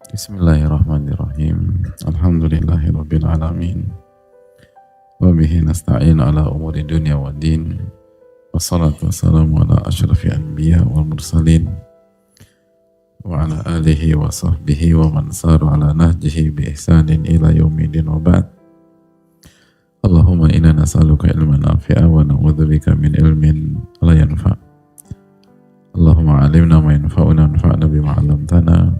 Bismillahirrahmanirrahim. Alhamdulillahirabbil alamin. Wa bihi nasta'in ala umuri dunya waddin. Wassalatu wassalamu ala asyrafil anbiya wal mursalin wa ala alihi wa sahbihi wa man sara ala nahjihi bi ihsanin ila yaumidin wa ba'd. Allahumma inna nas'aluka ilman nafi'a wa na'udzubika min ilmin la yanfa'. Allahumma 'allimna ma yanfa'una wanfa'na bima 'allamtana.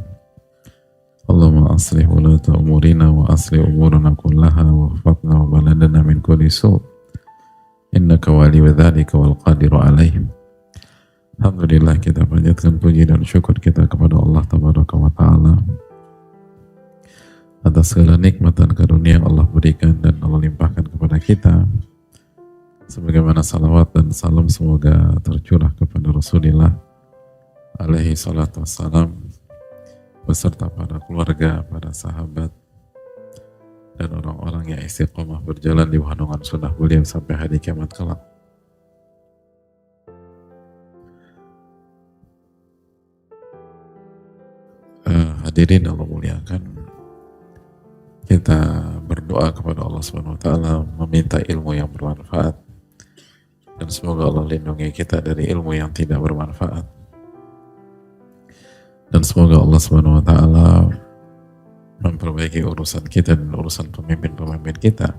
Allahumma aslih ulata umurina wa aslih umurana kullaha wa hafadna wa baladana min kulli su' innaka wali wa dhalika wal qadiru alaih. Alhamdulillah, kita panjatkan puji dan syukur kita kepada Allah Tabaraka wa Ta'ala atas segala nikmat dan karunia yang Allah berikan dan Allah limpahkan kepada kita, sebagaimana salawat dan salam semoga tercurah kepada Rasulullah alaihi salatu wassalam beserta para keluarga, para sahabat, dan orang-orang yang istiqomah berjalan di naungan sunnah beliau sampai hari kiamat kelak. Hadirin Allah muliakan, kita berdoa kepada Allah Subhanahu wa Ta'ala, meminta ilmu yang bermanfaat, dan semoga Allah lindungi kita dari ilmu yang tidak bermanfaat. Dan semoga Allah Subhanahu wa Ta'ala memperbaiki urusan kita dan urusan pemimpin-pemimpin kita,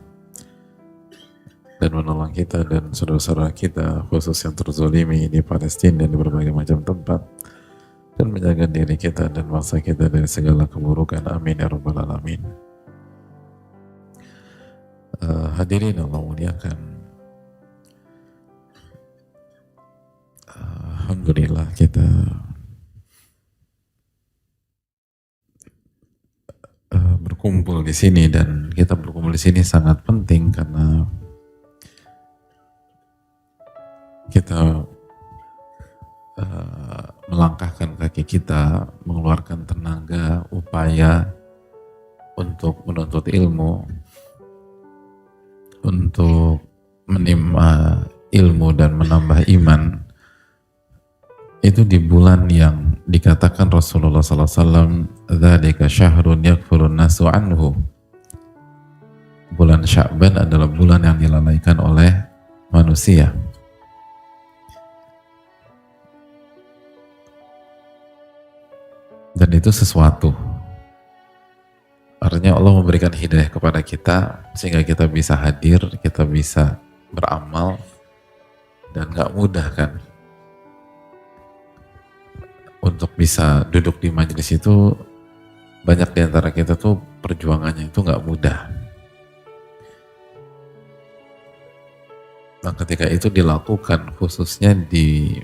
dan menolong kita dan saudara-saudara kita khusus yang terzolimi di Palestina dan di berbagai macam tempat, dan menjaga diri kita dan bangsa kita dari segala keburukan. Amin ya rabbal alamin. Hadirin Allah muliakan, alhamdulillah kita berkumpul di sini, dan kita berkumpul di sini sangat penting karena kita melangkahkan kaki kita, mengeluarkan tenaga, upaya untuk menuntut ilmu, untuk menimba ilmu dan menambah iman, itu di bulan yang dikatakan Rasulullah SAW, dzalika syahrun yakfurun nasu anhu. Bulan Sya'ban adalah bulan yang dilalaikan oleh manusia. Dan itu sesuatu. Artinya Allah memberikan hidayah kepada kita sehingga kita bisa hadir, kita bisa beramal, dan gak mudah kan untuk bisa duduk di majelis itu. Banyak di antara kita tuh perjuangannya itu gak mudah. Nah, ketika itu dilakukan khususnya di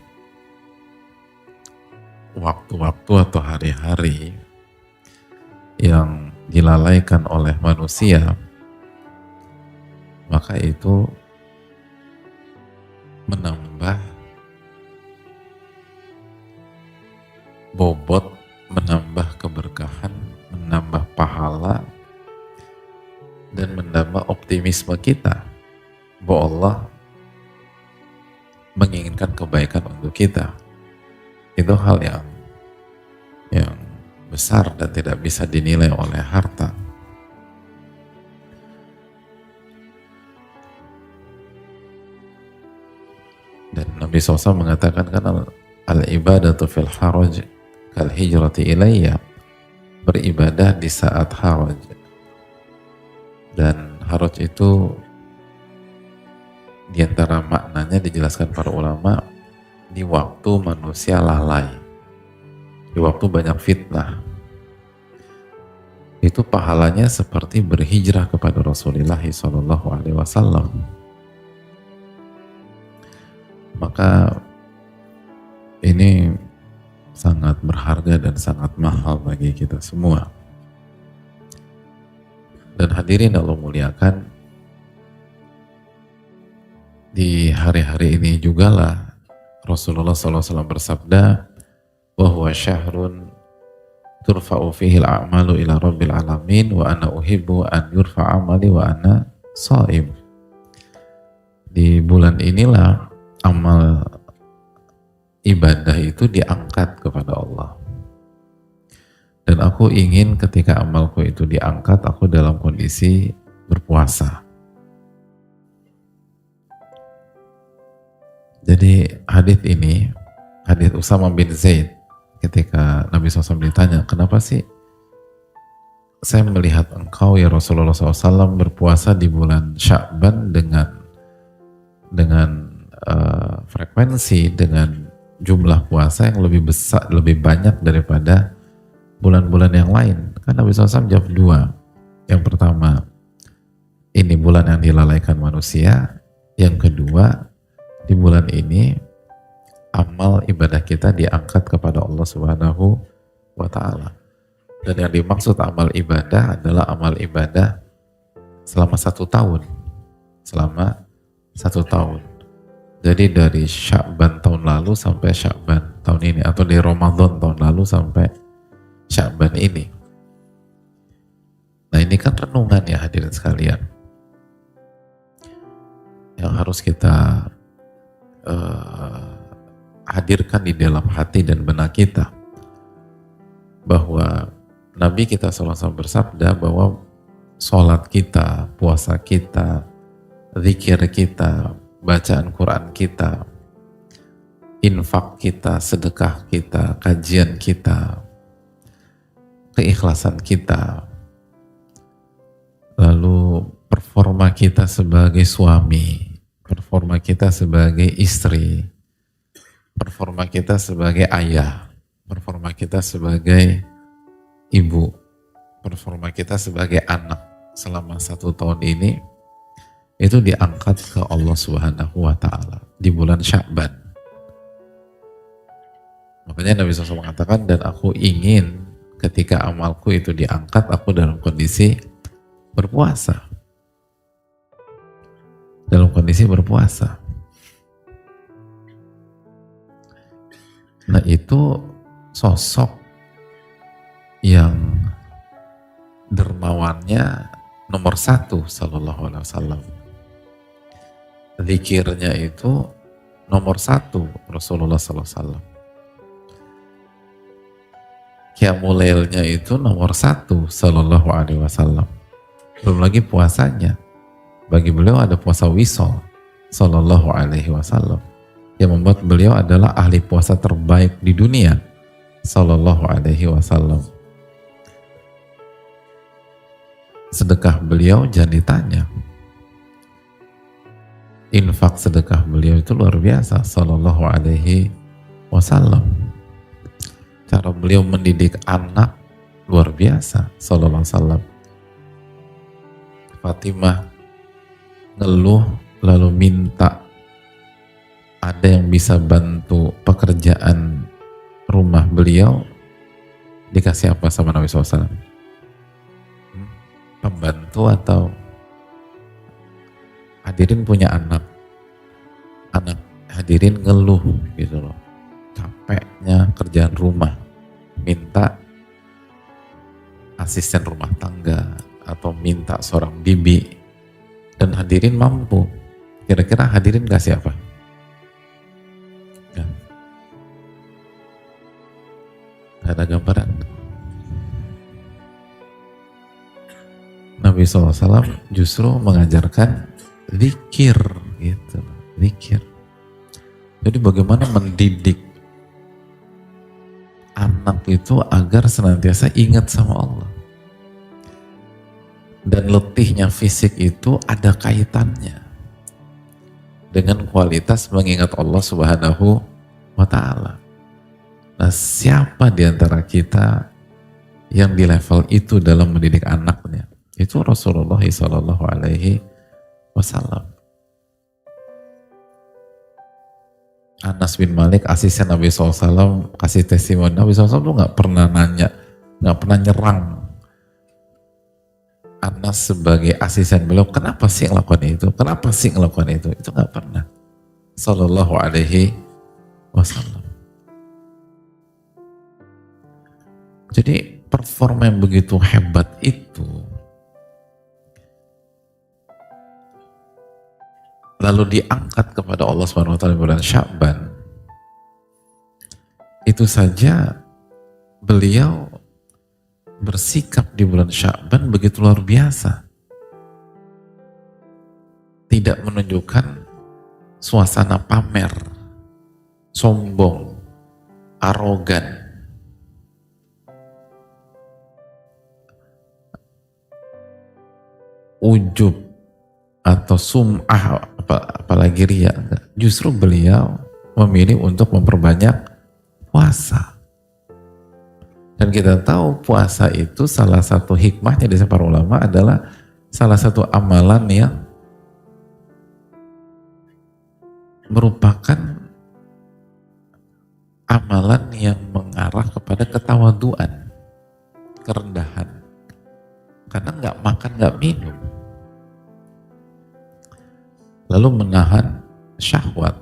waktu-waktu atau hari-hari yang dilalaikan oleh manusia, maka itu menambah bobot, menambah keberkahan, menambah pahala, dan menambah optimisme kita bahwa Allah menginginkan kebaikan untuk kita. Itu hal yang besar dan tidak bisa dinilai oleh harta. Dan Nabi SAW mengatakan kan, al-ibadatu fil haraj kal hijrati ilayya, beribadah di saat haraj. Dan haraj itu diantara maknanya dijelaskan para ulama, di waktu manusia lalai, di waktu banyak fitnah, itu pahalanya seperti berhijrah kepada Rasulullah SAW. Maka ini sangat berharga dan sangat mahal bagi kita semua. Dan hadirin Allah muliakan, di hari-hari ini jugalah Rasulullah SAW bersabda, wa huwa syahrun turfa'u fihi al-a'malu ila rabbil alamin wa ana uhibbu an yurfa'a amali wa ana sha'im. Di bulan inilah amal ibadah itu diangkat kepada Allah. Dan aku aku ingin ketika amalku itu diangkat, aku dalam kondisi berpuasa. Jadi hadis ini, hadis Usama bin Zaid, ketika Nabi SAW ditanya, kenapa sih saya melihat engkau ya Rasulullah SAW berpuasa di bulan Sya'ban dengan frekuensi, dengan jumlah puasa yang lebih besar, lebih banyak daripada bulan-bulan yang lain. Kan Nabi SAW jawab dua. Yang pertama, ini bulan yang dilalaikan manusia. Yang kedua, di bulan ini amal ibadah kita diangkat kepada Allah Subhanahu wa Ta'ala. Dan yang dimaksud amal ibadah adalah amal ibadah selama 1 tahun. Selama 1 tahun. Jadi dari Sya'ban tahun lalu sampai Sya'ban tahun ini, atau dari Ramadan tahun lalu sampai Sya'ban ini. Nah ini kan renungan ya hadirin sekalian, yang harus kita hadirkan di dalam hati dan benak kita, bahwa Nabi kita SAW bersabda bahwa sholat kita, puasa kita, zikir kita, bacaan Quran kita, infak kita, sedekah kita, kajian kita, keikhlasan kita, lalu performa kita sebagai suami, performa kita sebagai istri, performa kita sebagai ayah, performa kita sebagai ibu, performa kita sebagai anak selama 1 tahun ini itu diangkat ke Allah Subhanahu wa Ta'ala di bulan Sya'ban. Makanya Nabi SAW mengatakan, dan aku ingin ketika amalku itu diangkat, aku dalam kondisi berpuasa. Dalam kondisi berpuasa. Nah itu sosok yang dermawannya nomor 1 sallallahu alaihi wasallam. Zikirnya itu nomor 1 Rasulullah sallallahu alaihi wasallam. Qiyamul lailnya itu nomor 1 sallallahu alaihi wasallam. Belum lagi puasanya. Bagi beliau ada puasa wisol sallallahu alaihi wasallam yang membuat beliau adalah ahli puasa terbaik di dunia sallallahu alaihi wasallam. Sedekah beliau jangan ditanya. Infak sedekah beliau itu luar biasa sallallahu alaihi wasallam. Cara beliau mendidik anak luar biasa sallallahu alaihi wasallam. Fatimah ngeluh lalu minta ada yang bisa bantu pekerjaan rumah beliau, dikasih apa sama Nabi SAW? Pembantu atau hadirin punya anak hadirin ngeluh gitu loh, capeknya kerjaan rumah, minta asisten rumah tangga atau minta seorang bibi, dan hadirin mampu. Kira-kira hadirin kasih apa? Ya. Gak ada gambaran. Nabi SAW justru mengajarkan zikir gitu, zikir. Jadi bagaimana mendidik anak itu agar senantiasa ingat sama Allah. Dan letihnya fisik itu ada kaitannya dengan kualitas mengingat Allah Subhanahu wa Ta'ala. Nah, siapa di antara kita yang di level itu dalam mendidik anaknya? Itu Rasulullah Sallallahu Alaihi Wasallam. Anas bin Malik, asisten Nabi SAW, kasih testimoni. Nabi SAW tuh nggak pernah nanya, nggak pernah nyerang Anas sebagai asisten beliau, kenapa sih ngelakukan itu? Kenapa sih ngelakukan itu? Itu nggak pernah. Sallallahu alaihi wasallam. Jadi performa yang begitu hebat itu lalu diangkat kepada Allah SWT di bulan Sya'ban, itu saja beliau bersikap di bulan Sya'ban begitu luar biasa. Tidak menunjukkan suasana pamer, sombong, arogan. Ujub atau sum'ah, apalagi riya. Justru beliau memilih untuk memperbanyak puasa. Dan kita tahu puasa itu salah satu hikmahnya dari para ulama adalah salah satu amalan yang merupakan amalan yang mengarah kepada ketawaduan, kerendahan. Karena nggak makan, nggak minum. Lalu menahan syahwat.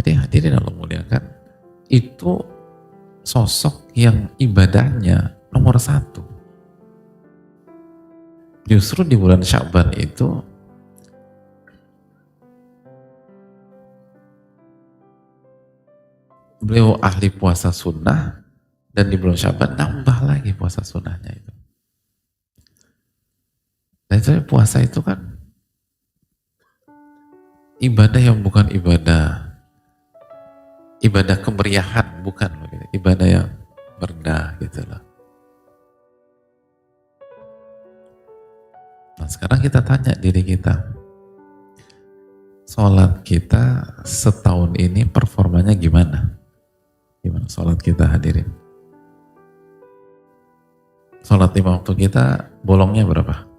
Jadi hadirin Allah muliakan, itu sosok yang ibadahnya nomor satu. Justru di bulan Sya'ban itu beliau ahli puasa sunnah, dan di bulan Sya'ban nambah lagi puasa sunnahnya itu. Dan itu puasa itu kan ibadah yang bukan ibadah kemeriahan, bukan ibadah yang merendah gitu loh. Nah sekarang kita tanya diri kita, sholat kita setahun ini performanya gimana? Gimana sholat kita hadirin? Sholat 5 waktu kita bolongnya berapa?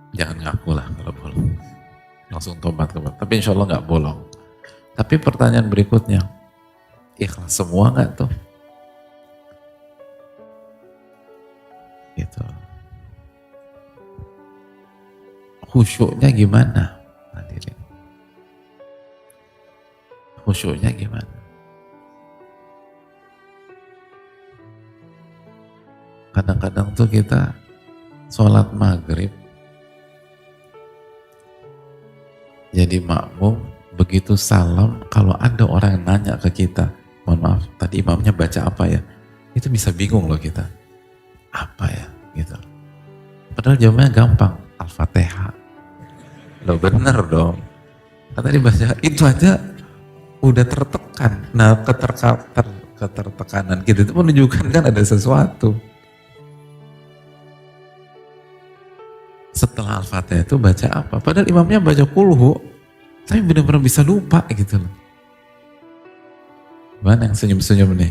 Jangan ngaku lah kalau bolong. Langsung tobat. Tapi insya Allah nggak bolong. Tapi pertanyaan berikutnya, ikhlas semua nggak tuh? Gitu. Khusyuknya gimana? Hadirin. Khusyuknya gimana? Kadang-kadang tuh kita sholat maghrib jadi makmum, begitu salam, kalau ada orang yang nanya ke kita, mohon maaf, tadi imamnya baca apa ya? Itu bisa bingung loh kita. Apa ya? Gitu. Padahal jawabnya gampang, Al-Fatihah. Loh bener dong. Tadi baca, itu aja udah tertekan. Nah ketertekanan kita itu menunjukkan kan ada sesuatu. Setelah Al-Fatihah itu baca apa? Padahal imamnya baca kulhu, tapi benar-benar bisa lupa gitu loh. Mana yang senyum-senyum nih?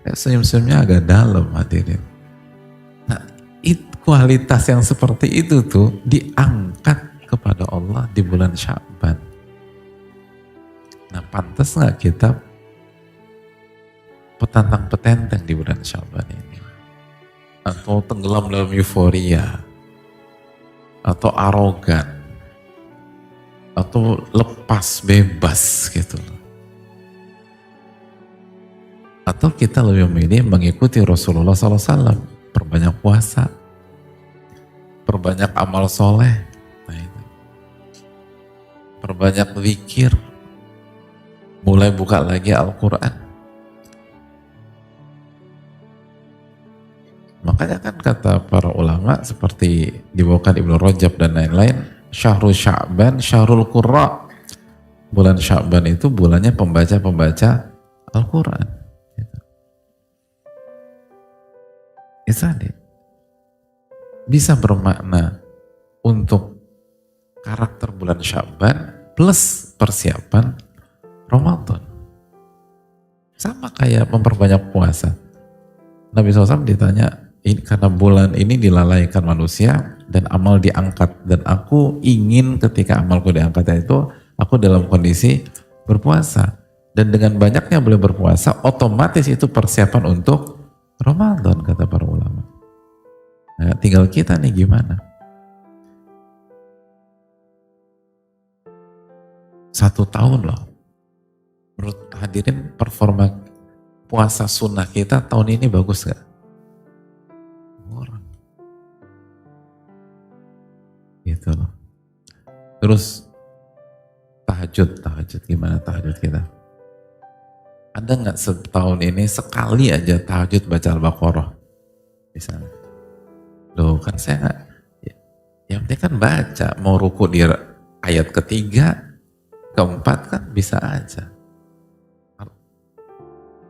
Senyum-senyumnya agak dalam hadirin. Nah, kualitas yang seperti itu tuh diangkat kepada Allah di bulan Sya'ban. Nah, pantas nggak kita petantang-petenteng di bulan Sya'ban ini? Atau tenggelam dalam euforia? Atau arogan, atau lepas bebas gitu loh. Atau kita lebih memilih mengikuti Rasulullah SAW, perbanyak puasa, perbanyak amal soleh, nah itu. Perbanyak zikir, mulai buka lagi Al-Quran. Makanya kan kata para ulama seperti dibawakan Ibnu Rajab dan lain-lain, Syahrul Sya'ban, Syahrul Qurra. Bulan Sya'ban itu bulannya pembaca-pembaca Al-Quran. Itu bisa bermakna untuk karakter bulan Sya'ban plus persiapan Ramadan. Sama kayak memperbanyak puasa. Nabi SAW ditanya, ini karena bulan ini dilalaikan manusia dan amal diangkat, dan aku ingin ketika amalku diangkat itu aku dalam kondisi berpuasa, dan dengan banyaknya boleh berpuasa otomatis itu persiapan untuk Ramadan kata para ulama. Nah, tinggal kita nih gimana? 1 tahun loh, menurut hadirin performa puasa sunnah kita tahun ini bagus gak? Gitu loh. Terus tahajud gimana tahajud kita? Ada nggak setahun ini sekali aja tahajud baca Al-Baqarah misalnya? Loh kan saya nggak, yang penting kan baca, mau ruku di ayat ketiga, keempat kan bisa aja.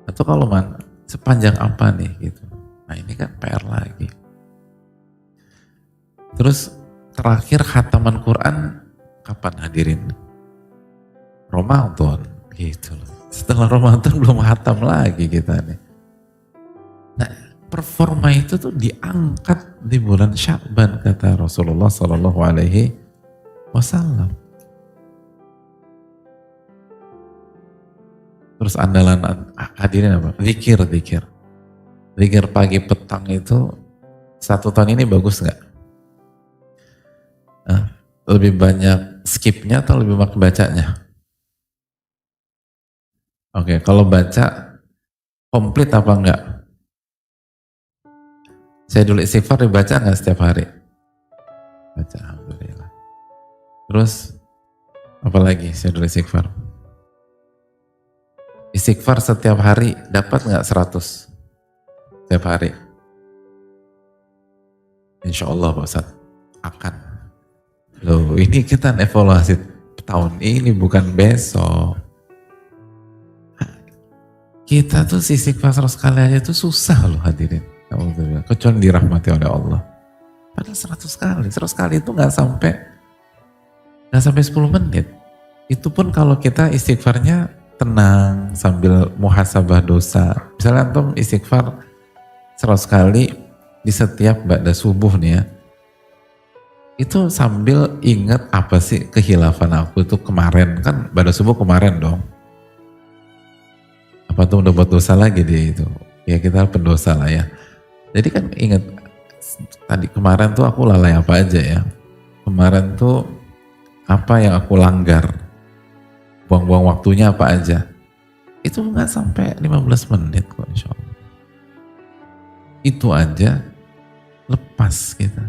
Atau kalau sepanjang apa nih gitu. Nah ini kan PR lagi. Terus terakhir khataman Quran kapan hadirin? Ramadan gitu loh. Setelah Ramadan belum khatam lagi kita nih. Nah performa itu tuh diangkat di bulan Sya'ban kata Rasulullah Sallallahu Alaihi Wasallam. Terus andalan hadirin apa? Zikir. Zikir pagi petang itu 1 tahun ini bagus nggak? Lebih banyak skipnya atau lebih banyak bacanya? Oke, kalau baca komplit apa enggak? Saya dulu istighfar dibaca nggak setiap hari? Baca, alhamdulillah. Terus apalagi saya dulu istighfar? Istighfar setiap hari dapat nggak 100? Setiap hari? Insya Allah Pak Ustadz akan. Loh ini kita evaluasi tahun ini bukan besok. Kita tuh istighfar 100 kali aja tuh susah loh hadirin. Kecuali dirahmati oleh Allah. Padahal 100 kali itu nggak sampai 10 menit. Itu pun kalau kita istighfarnya tenang sambil muhasabah dosa. Misalnya antum istighfar 100 kali di setiap ba'da subuh nih ya. Itu sambil ingat apa sih kehilafan aku itu kemarin, kan ba'da subuh kemarin dong. Apa tuh udah buat dosa lagi dia itu? Ya kita pendosa lah ya. Jadi kan ingat tadi kemarin tuh aku lalai apa aja ya. Kemarin tuh apa yang aku langgar. Buang-buang waktunya apa aja. Itu nggak sampai 15 menit kok insya Allah. Itu aja lepas kita.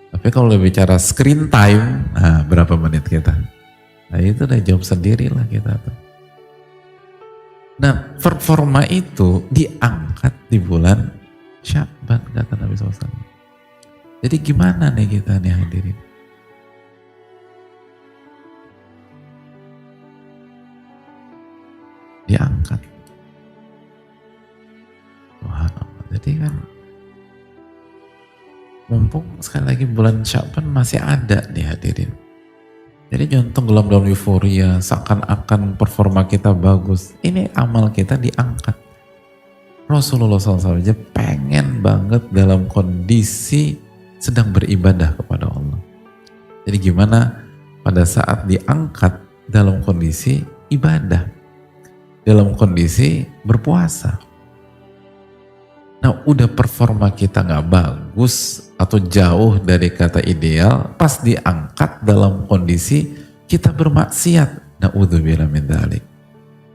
Tapi kalau bicara screen time, nah berapa menit kita? Nah itu udah jawab sendiri lah kita tuh. Nah performa itu diangkat di bulan Sya'ban kata Nabi SAW. Jadi gimana nih kita nih hadirin? Diangkat. Subhanallah. Jadi kan mumpung sekali lagi bulan Sya'ban masih ada nih hadirin. Jadi jangan tenggelam dalam euforia, seakan-akan performa kita bagus. Ini amal kita diangkat. Rasulullah SAW aja pengen banget dalam kondisi sedang beribadah kepada Allah. Jadi gimana pada saat diangkat dalam kondisi ibadah, dalam kondisi berpuasa. Nah udah performa kita nggak bagus atau jauh dari kata ideal, pas diangkat dalam kondisi kita bermaksiat, na'udzubillah min dzalik.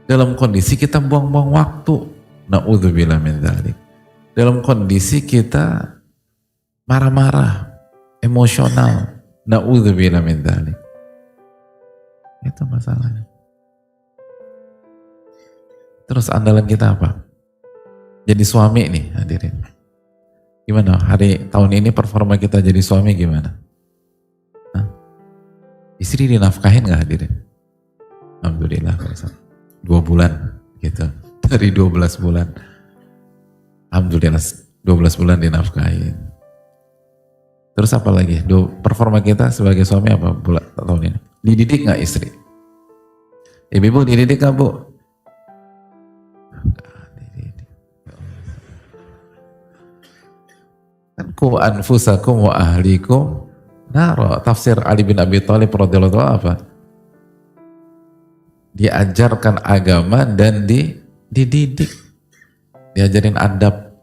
Dalam kondisi kita buang-buang waktu, na'udzubillah min dzalik. Dalam kondisi kita marah-marah, emosional, na'udzubillah min dzalik. Itu masalahnya. Terus andalan kita apa? Jadi suami nih hadirin. Gimana tahun ini performa kita jadi suami gimana? Hah? Istri dinafkahin gak hadirin? Alhamdulillah 2 bulan gitu. Dari 12 bulan. Alhamdulillah 12 bulan dinafkahin. Terus apa lagi? Performa kita sebagai suami apa tahun ini? Dididik gak istri? Ibu dididik gak bu? Ku anfusakum wa ahlikum naro. Tafsir Ali bin Abi Thalib radhiyallahu anhu apa? Diajarkan agama dan dididik, diajarin adab.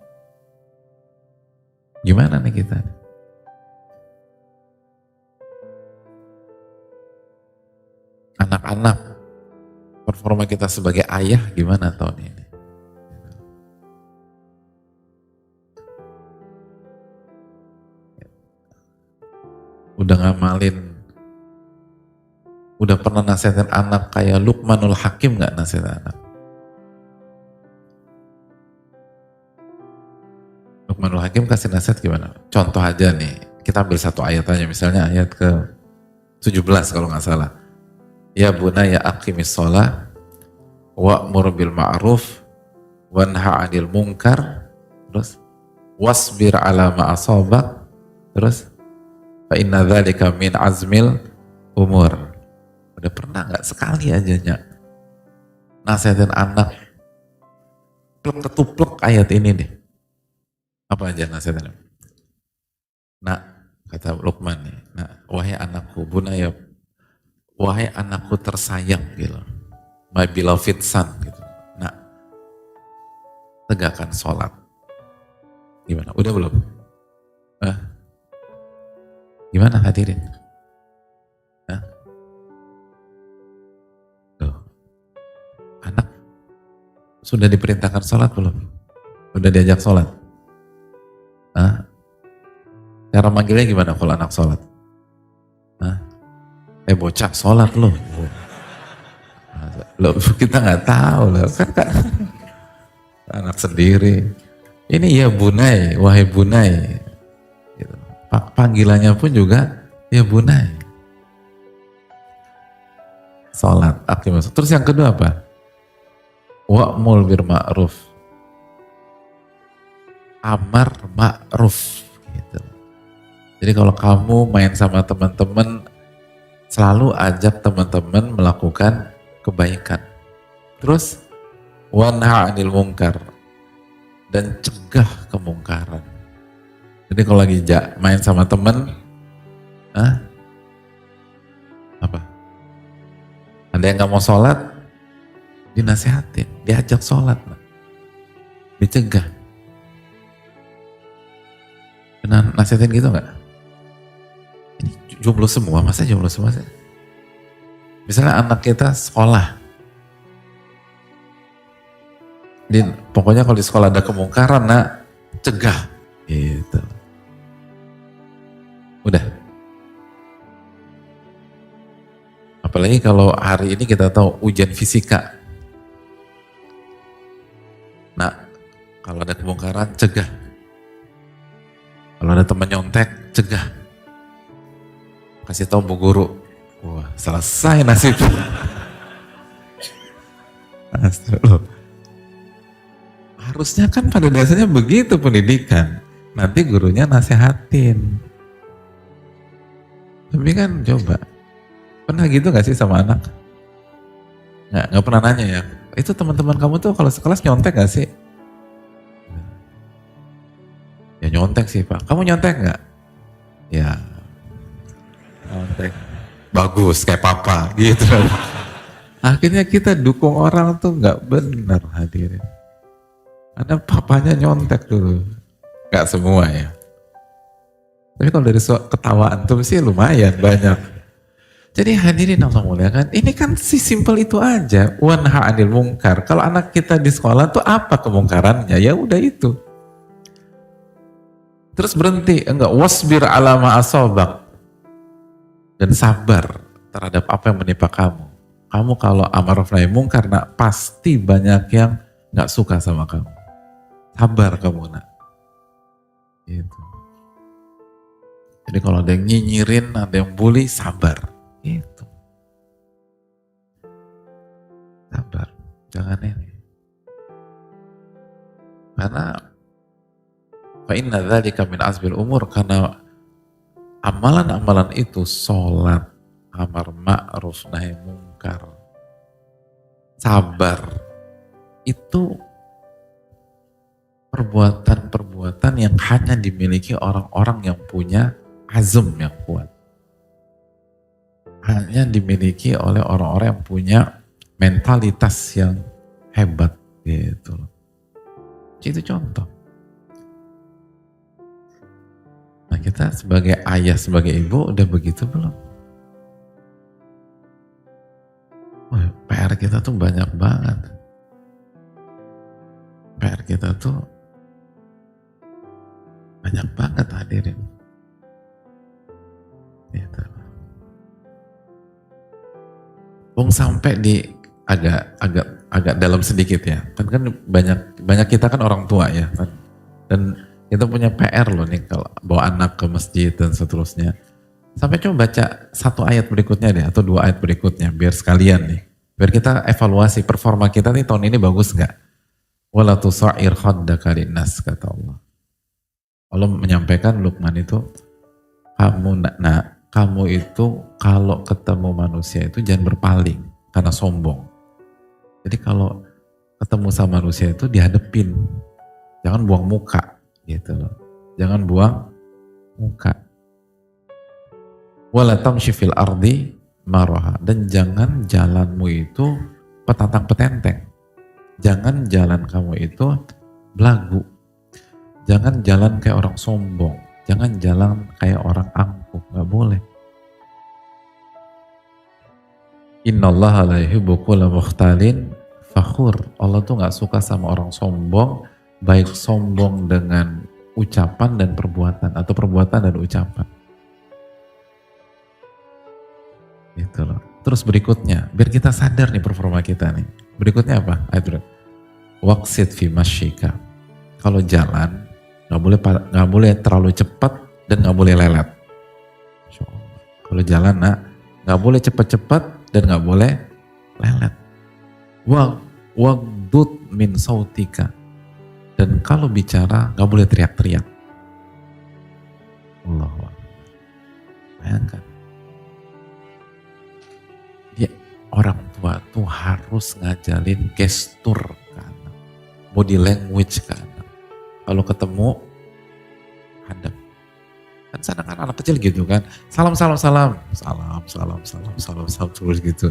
Gimana nih kita? Anak-anak, performa kita sebagai ayah gimana tahun ini? Udah ngamalin Udah pernah nasihatin anak kayak Luqmanul Hakim nggak nasihatin anak? Luqmanul Hakim kasih nasihat gimana? Contoh aja nih, kita ambil satu ayat aja, misalnya ayat ke 17 kalau nggak salah. Ya bunaya aqimis sholah wa'mur bil ma'ruf wanha 'anil munkar, terus wasbir ala ma asabak, terus fa inna dzalika min azmil umur. Udah pernah nggak sekali aja nasihatin anak ketuplek ayat ini nih? Apa aja nasihatin? Nah, kata Luqman nih, nah, wahai anakku, bunaya, wahai anakku tersayang gitu, my beloved son gitu. Nah, tegakkan sholat. Gimana? Udah belum? Gimana hadirin? Tuh. Anak sudah diperintahkan sholat belum? Udah diajak sholat? Cara manggilnya gimana kalau anak sholat? Bocah sholat loh. Loh, kita nggak tahu loh, kan anak sendiri. Ini ya bunai, wahai bunai. Gitu. Panggilannya pun juga ya bunai. Sholat, aqimus. Terus yang kedua apa? Wa'mul bil ma'ruf. Amar ma'ruf. Gitu. Jadi kalau kamu main sama teman-teman, selalu ajak teman-teman melakukan kebaikan. Terus wanha 'anil munkar, dan cegah kemungkaran. Jadi kalau lagi main sama teman, apa? Ada yang nggak mau sholat, dinasihatin, diajak sholat, dicegah. Pernah nasihatin gitu nggak? Ini jomblo semua, masa jomblo semua sih? Misalnya anak kita sekolah, pokoknya kalau di sekolah ada kemungkaran, cegah, gitu. Udah. Apalagi kalau hari ini kita tahu ujian fisika. Nah, kalau ada kemungkaran, cegah. Kalau ada teman nyontek, cegah. Kasih tahu bu guru. Wah, selesai nasibnya. Astagfirullah. Harusnya kan pada dasarnya begitu pendidikan. Nanti gurunya nasihatin. Tapi kan coba. Pernah gitu gak sih sama anak? Nggak pernah nanya ya. Itu teman-teman kamu tuh kalau sekelas nyontek gak sih? Ya nyontek sih Pak. Kamu nyontek gak? Ya nyontek. Bagus kayak papa gitu. Akhirnya kita dukung orang tuh nggak benar hadirin. Karena papanya nyontek dulu. Gak semua ya. Tapi kalau dari ketawaan tuh sih lumayan banyak. Jadi hadirin Allah muliakan, ini kan si simpel itu aja. Wanha 'anil munkar. Kalau anak kita di sekolah tuh apa kemungkarannya? Ya udah itu. Terus berhenti, enggak, wasbir ala ma asabak. Dan sabar terhadap apa yang menimpa kamu. Kamu kalau amar ma'ruf nahi munkar, pasti banyak yang nggak suka sama kamu. Sabar kamu, Gitu. Jadi kalau ada yang nyinyirin, ada yang bully, sabar. Gitu. Sabar, jangan ini. Karena fa inna dzalika min azmil umur, karena amalan-amalan itu, sholat, amar ma'ruf nahi munkar, sabar, itu perbuatan-perbuatan yang hanya dimiliki orang-orang yang punya azm yang kuat. Hanya dimiliki oleh orang-orang yang punya mentalitas yang hebat gitu. Itu contoh. Nah kita sebagai ayah, sebagai ibu udah begitu belum? Wah, PR kita tuh banyak banget. PR kita tuh banyak banget hadirin. Gitu. Sampai di agak dalam sedikit ya. Kan banyak kita kan orang tua ya kan. Dan kita punya PR loh nih kalau bawa anak ke masjid dan seterusnya. Sampai coba baca satu ayat berikutnya deh atau dua ayat berikutnya biar sekalian nih. Biar kita evaluasi performa kita nih tahun ini bagus nggak? Wala tusa'ir khaddaka linnas kata Allah. Allah menyampaikan Luqman itu kamu itu kalau ketemu manusia itu jangan berpaling karena sombong. Jadi kalau ketemu sama manusia itu dihadepin. Jangan buang muka gitu loh. Jangan buang muka. Wala tamshi fil ardi maraha, dan jangan jalanmu itu petantang petenteng. Jangan jalan kamu itu belagu. Jangan jalan kayak orang sombong. Jangan jalan kayak orang angkuh. Gak boleh. Innallaha la yuhibbu kulla mukhtalin fakhur. Allah tuh gak suka sama orang sombong, baik sombong dengan ucapan dan perbuatan, atau perbuatan dan ucapan. Gitu loh. Terus berikutnya, biar kita sadar nih performa kita nih. Berikutnya apa? Waqsid fi masyika. Kalau jalan, nggak boleh terlalu cepat dan nggak boleh lelet. Kalau jalan, nggak boleh cepat-cepat dan nggak boleh lelet. Waghdud min sautika. Dan kalau bicara nggak boleh teriak-teriak. Allahu Akbar. Bayangkan. Orang tua tuh harus ngajalin gestur ke anak, body language ke anak. Kalau ketemu, hadap. Kan sana kan anak kecil gitu kan, salam terus gitu.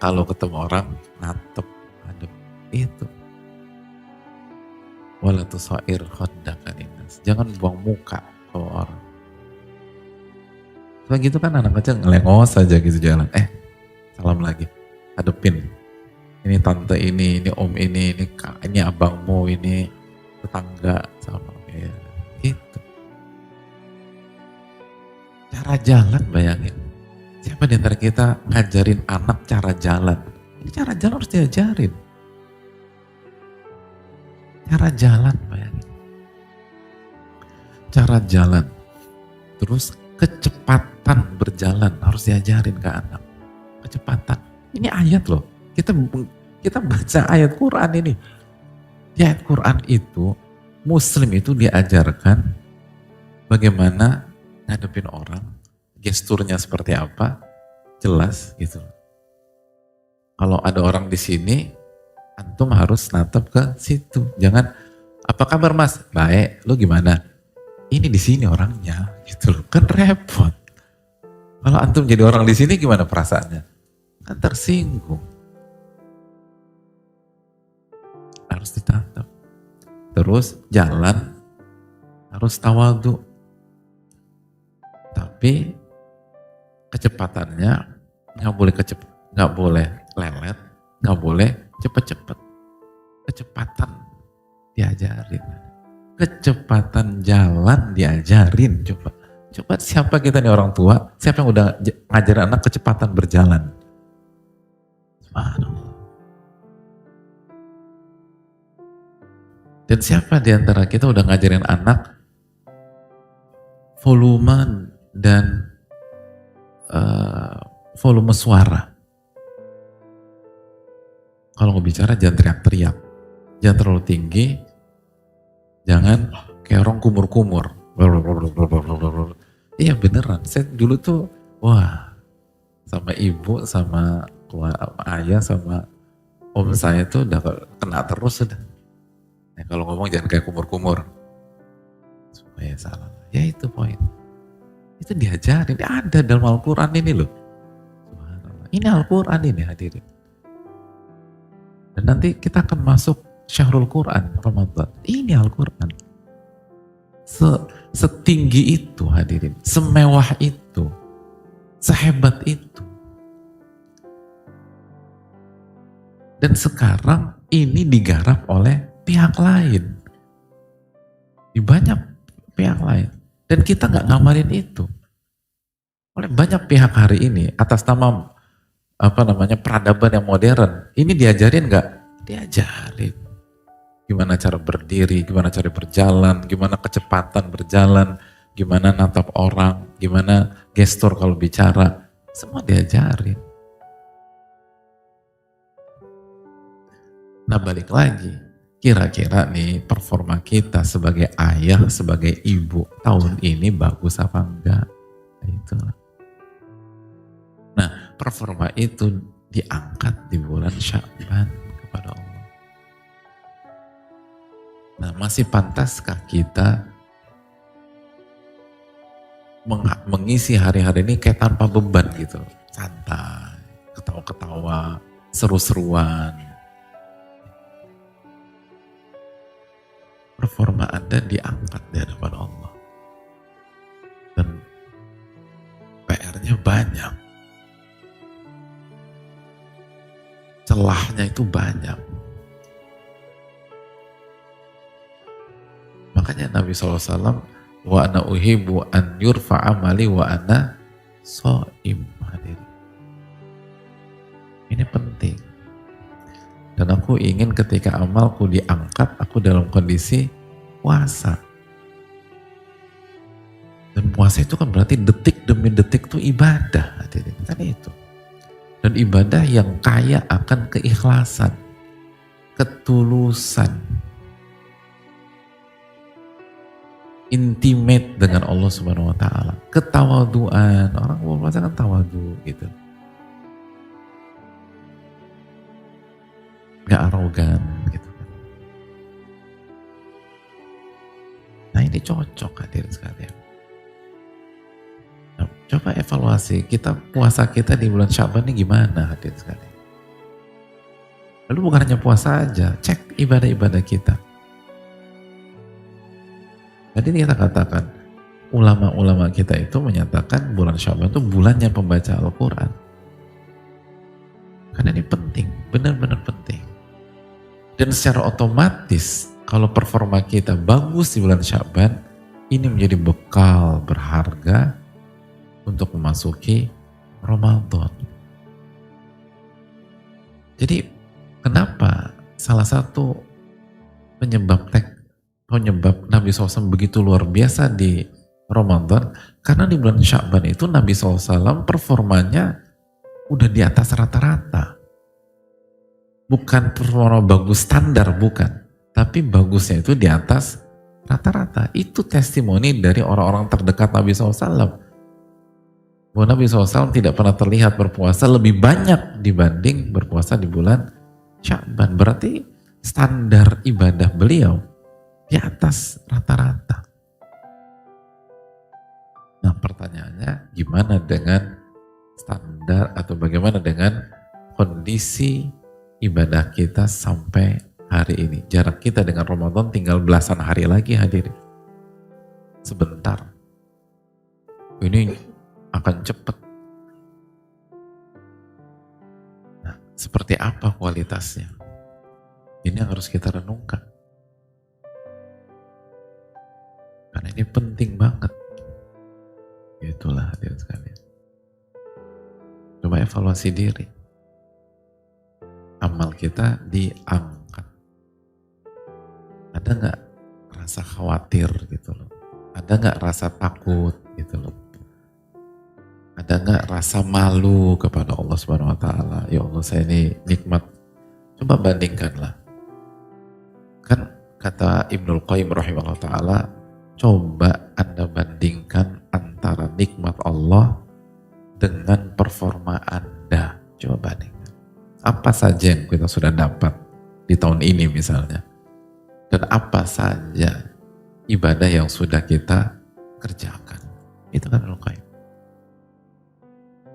Kalau ketemu orang, natep, hadap, itu. Wala tusair khaddaka linnas. Jangan buang muka ke orang. Kayak gitu kan anak kecil ngelengos aja gitu jalan. Salam lagi, hadepin. Ini tante ini om ini abangmu, ini tetangga, sama ya. Gitu. Cara jalan bayangin. Siapa di antara kita ngajarin anak cara jalan? Ini cara jalan harus diajarin. Cara jalan bayangin. Cara jalan. Terus kecepatan berjalan harus diajarin ke anak. Kecepatan. Ini ayat loh. Kita baca ayat Quran ini. Di ayat Quran itu, Muslim itu diajarkan bagaimana ngadepin orang, gesturnya seperti apa, jelas gitu. Kalau ada orang di sini, antum harus natap ke situ. Jangan, apa kabar mas? Baik, lu gimana? Ini di sini orangnya, gitu loh. Kan repot. Kalau antum jadi orang di sini gimana perasaannya? Kan tersinggung. Harus ditatap. Terus jalan harus tawadhu. Tapi kecepatannya nggak boleh lelet, nggak boleh cepet-cepet. Kecepatan diajarin. Kecepatan jalan diajarin. Coba siapa kita nih orang tua, siapa yang udah ngajarin anak kecepatan berjalan? Subhanallah. Dan siapa di antara kita udah ngajarin anak volume dan volume suara? Kalau mau bicara jangan teriak-teriak, jangan terlalu tinggi, jangan kayak orang kumur-kumur. Iya beneran, saya dulu tuh sama ibu, sama ayah, sama om saya tuh udah kena terus sudah. Kalau ngomong jangan kayak kumur-kumur supaya salah. Ya itu poin. Itu diajarin, ada dalam Al-Quran ini loh. Ini Al-Quran ini hadirin. Dan nanti kita akan masuk Syahrul Quran Ramadan. Ini Al-Quran. Setinggi itu hadirin, semewah itu, sehebat itu. Dan sekarang ini digarap oleh pihak lain. Di banyak pihak lain. Dan kita gak ngamarin itu. Oleh banyak pihak hari ini atas nama peradaban yang modern. Ini diajarin nggak? Diajarin. Gimana cara berdiri, gimana cara berjalan, gimana kecepatan berjalan, gimana natap orang, gimana gestur kalau bicara. Semua diajarin. Nah balik lagi, kira-kira nih performa kita sebagai ayah, sebagai ibu, tahun ini bagus apa enggak? Nah, itulah. Nah performa itu diangkat di bulan Sya'ban kepada Allah. Nah masih pantaskah kita mengisi hari-hari ini kayak tanpa beban gitu? Santai, ketawa-ketawa, seru-seruan. Performa Anda diangkat di hadapan Allah. Dan PR-nya banyak. Celahnya itu banyak. Makanya Nabi SAW, wa ana uhibbu an yurfa amali wa ana shaim. Ini penting. Dan aku ingin ketika amalku diangkat, aku dalam kondisi puasa. Dan puasa itu kan berarti detik demi detik itu ibadah. Kan itu. Dan ibadah yang kaya akan keikhlasan, ketulusan, intimate dengan Allah Subhanahu wa taala, ketawaduan. Orang puasa kan tawadu gitu. Gak arogan gitu kan. Nah ini cocok hadirin sekalian. Nah, coba evaluasi kita puasa kita di bulan Sya'ban ini gimana hadirin sekalian. Lalu bukan hanya puasa aja, cek ibadah-ibadah kita. Tadi kita katakan ulama-ulama kita itu menyatakan bulan Sya'ban itu bulannya pembaca Al-Quran. Karena ini penting, benar-benar penting. Dan secara otomatis kalau performa kita bagus di bulan Sya'ban, ini menjadi bekal berharga untuk memasuki Ramadan. Jadi kenapa salah satu penyebab Nabi SAW begitu luar biasa di Ramadan, karena di bulan Sya'ban itu Nabi SAW performanya udah di atas rata-rata. Bukan performa bagus standar, bukan. Tapi bagusnya itu di atas rata-rata. Itu testimoni dari orang-orang terdekat Nabi SAW. Bahwa Nabi SAW tidak pernah terlihat berpuasa lebih banyak dibanding berpuasa di bulan Sya'ban. Berarti standar ibadah beliau di atas rata-rata. Nah pertanyaannya, gimana dengan standar atau bagaimana dengan kondisi ibadah kita sampai hari ini? Jarak kita dengan Ramadan tinggal belasan hari lagi hadirin. Sebentar. Ini akan cepat. Nah, seperti apa kualitasnya? Ini yang harus kita renungkan. Karena ini penting banget. Itulah hadirin sekalian. Coba evaluasi diri. Amal kita diangkat. Ada nggak rasa khawatir gitu loh? Ada nggak rasa takut gitu loh? Ada nggak rasa malu kepada Allah Subhanahu Wa Taala? Ya Allah, saya ini nikmat. Coba bandingkanlah. Kan kata Ibnul Qayyim rahimahullah taala, coba Anda bandingkan antara nikmat Allah dengan performa Anda. Coba bandingkan. Apa saja yang kita sudah dapat di tahun ini misalnya. Dan apa saja ibadah yang sudah kita kerjakan. Itu kan Ibnul Qayyim.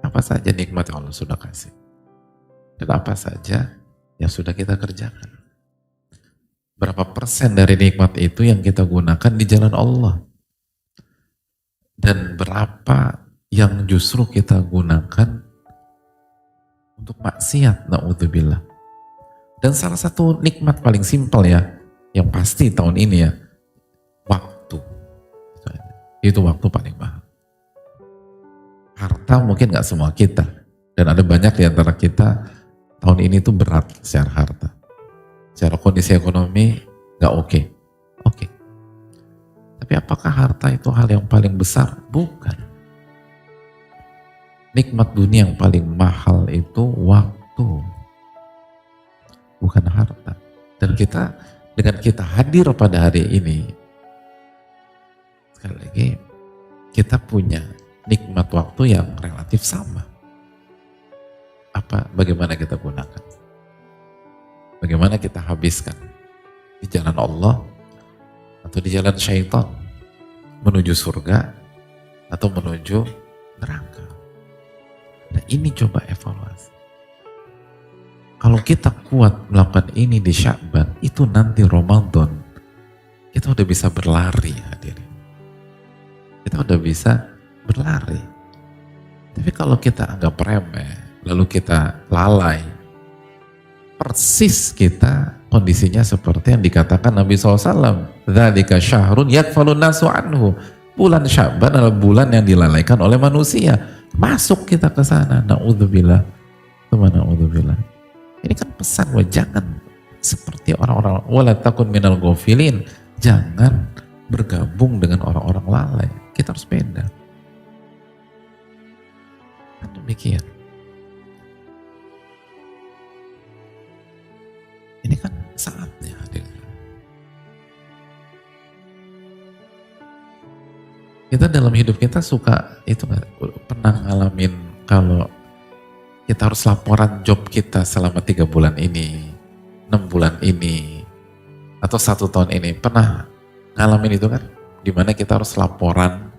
Apa saja nikmat yang Allah sudah kasih. Dan apa saja yang sudah kita kerjakan. Berapa persen dari nikmat itu yang kita gunakan di jalan Allah. Dan berapa yang justru kita gunakan untuk maksiat, na'udzubillah. Dan salah satu nikmat paling simpel ya, yang pasti tahun ini ya, waktu. Itu waktu paling mahal. Harta mungkin gak semua kita, Dan ada banyak di antara kita tahun ini tuh berat secara harta. Secara kondisi ekonomi nggak oke. Oke. Tapi apakah harta itu hal yang paling besar? Bukan. Nikmat dunia yang paling mahal itu waktu. Bukan harta. Dan dengan kita hadir pada hari ini, sekali lagi, kita punya nikmat waktu yang relatif sama. Bagaimana kita gunakan? Bagaimana kita habiskan? Di jalan Allah atau di jalan syaitan? Menuju surga atau menuju neraka? Nah, ini coba evaluasi. Kalau kita kuat melakukan ini di Sya'ban, itu nanti Ramadan kita udah bisa berlari, hadirin. Kita udah bisa berlari. Tapi kalau kita anggap remeh, lalu kita lalai, persis kita kondisinya seperti yang dikatakan Nabi SAW. Dzalika syahrun yakfalun nasu anhu. Bulan Sya'ban adalah bulan yang dilalaikan oleh manusia. Masuk kita ke sana. Na'udzubillah. Na'udzubillah. Ini kan pesan, jangan seperti orang-orang, wala takun minal ghafilin. Jangan bergabung dengan orang-orang lalai. Kita harus beda. Kan demikian. Ini kan saatnya hadir. Kita dalam hidup kita suka itu nggak pernah ngalamin kalau kita harus laporan job kita selama 3 bulan ini, 6 bulan ini, atau 1 tahun ini. Pernah ngalamin itu kan? Dimana kita harus laporan,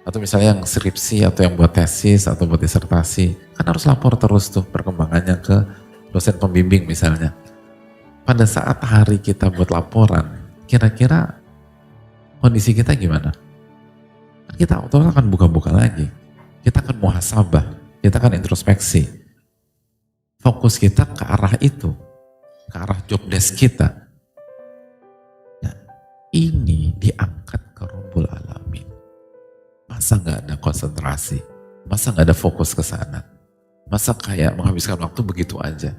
atau misalnya yang skripsi, atau yang buat tesis, atau buat disertasi, kan harus lapor terus tuh perkembangannya ke dosen pembimbing misalnya. Pada saat hari kita buat laporan, kira-kira kondisi kita gimana? Kita otomatis akan buka-buka lagi. Kita akan muhasabah. Kita akan introspeksi. Fokus kita ke arah itu. Ke arah job desk kita. Nah, ini diangkat ke Rabbul Alamin. Masa gak ada konsentrasi? Masa gak ada fokus ke sana? Masa kayak menghabiskan waktu begitu aja?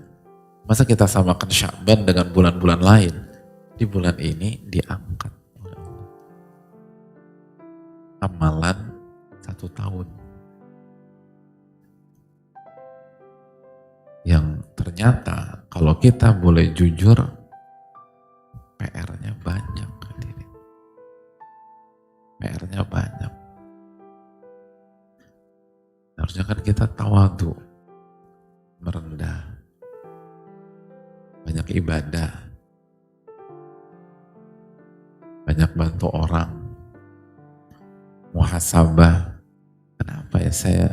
Masa kita samakan Sya'ban dengan bulan-bulan lain? Di bulan ini diangkat oleh Allah. Amalan 1 tahun. Yang ternyata kalau kita boleh jujur, PR-nya banyak. PR-nya banyak. Harusnya kan kita tawadu, merendah, banyak ibadah, banyak bantu orang, muhasabah. Kenapa ya saya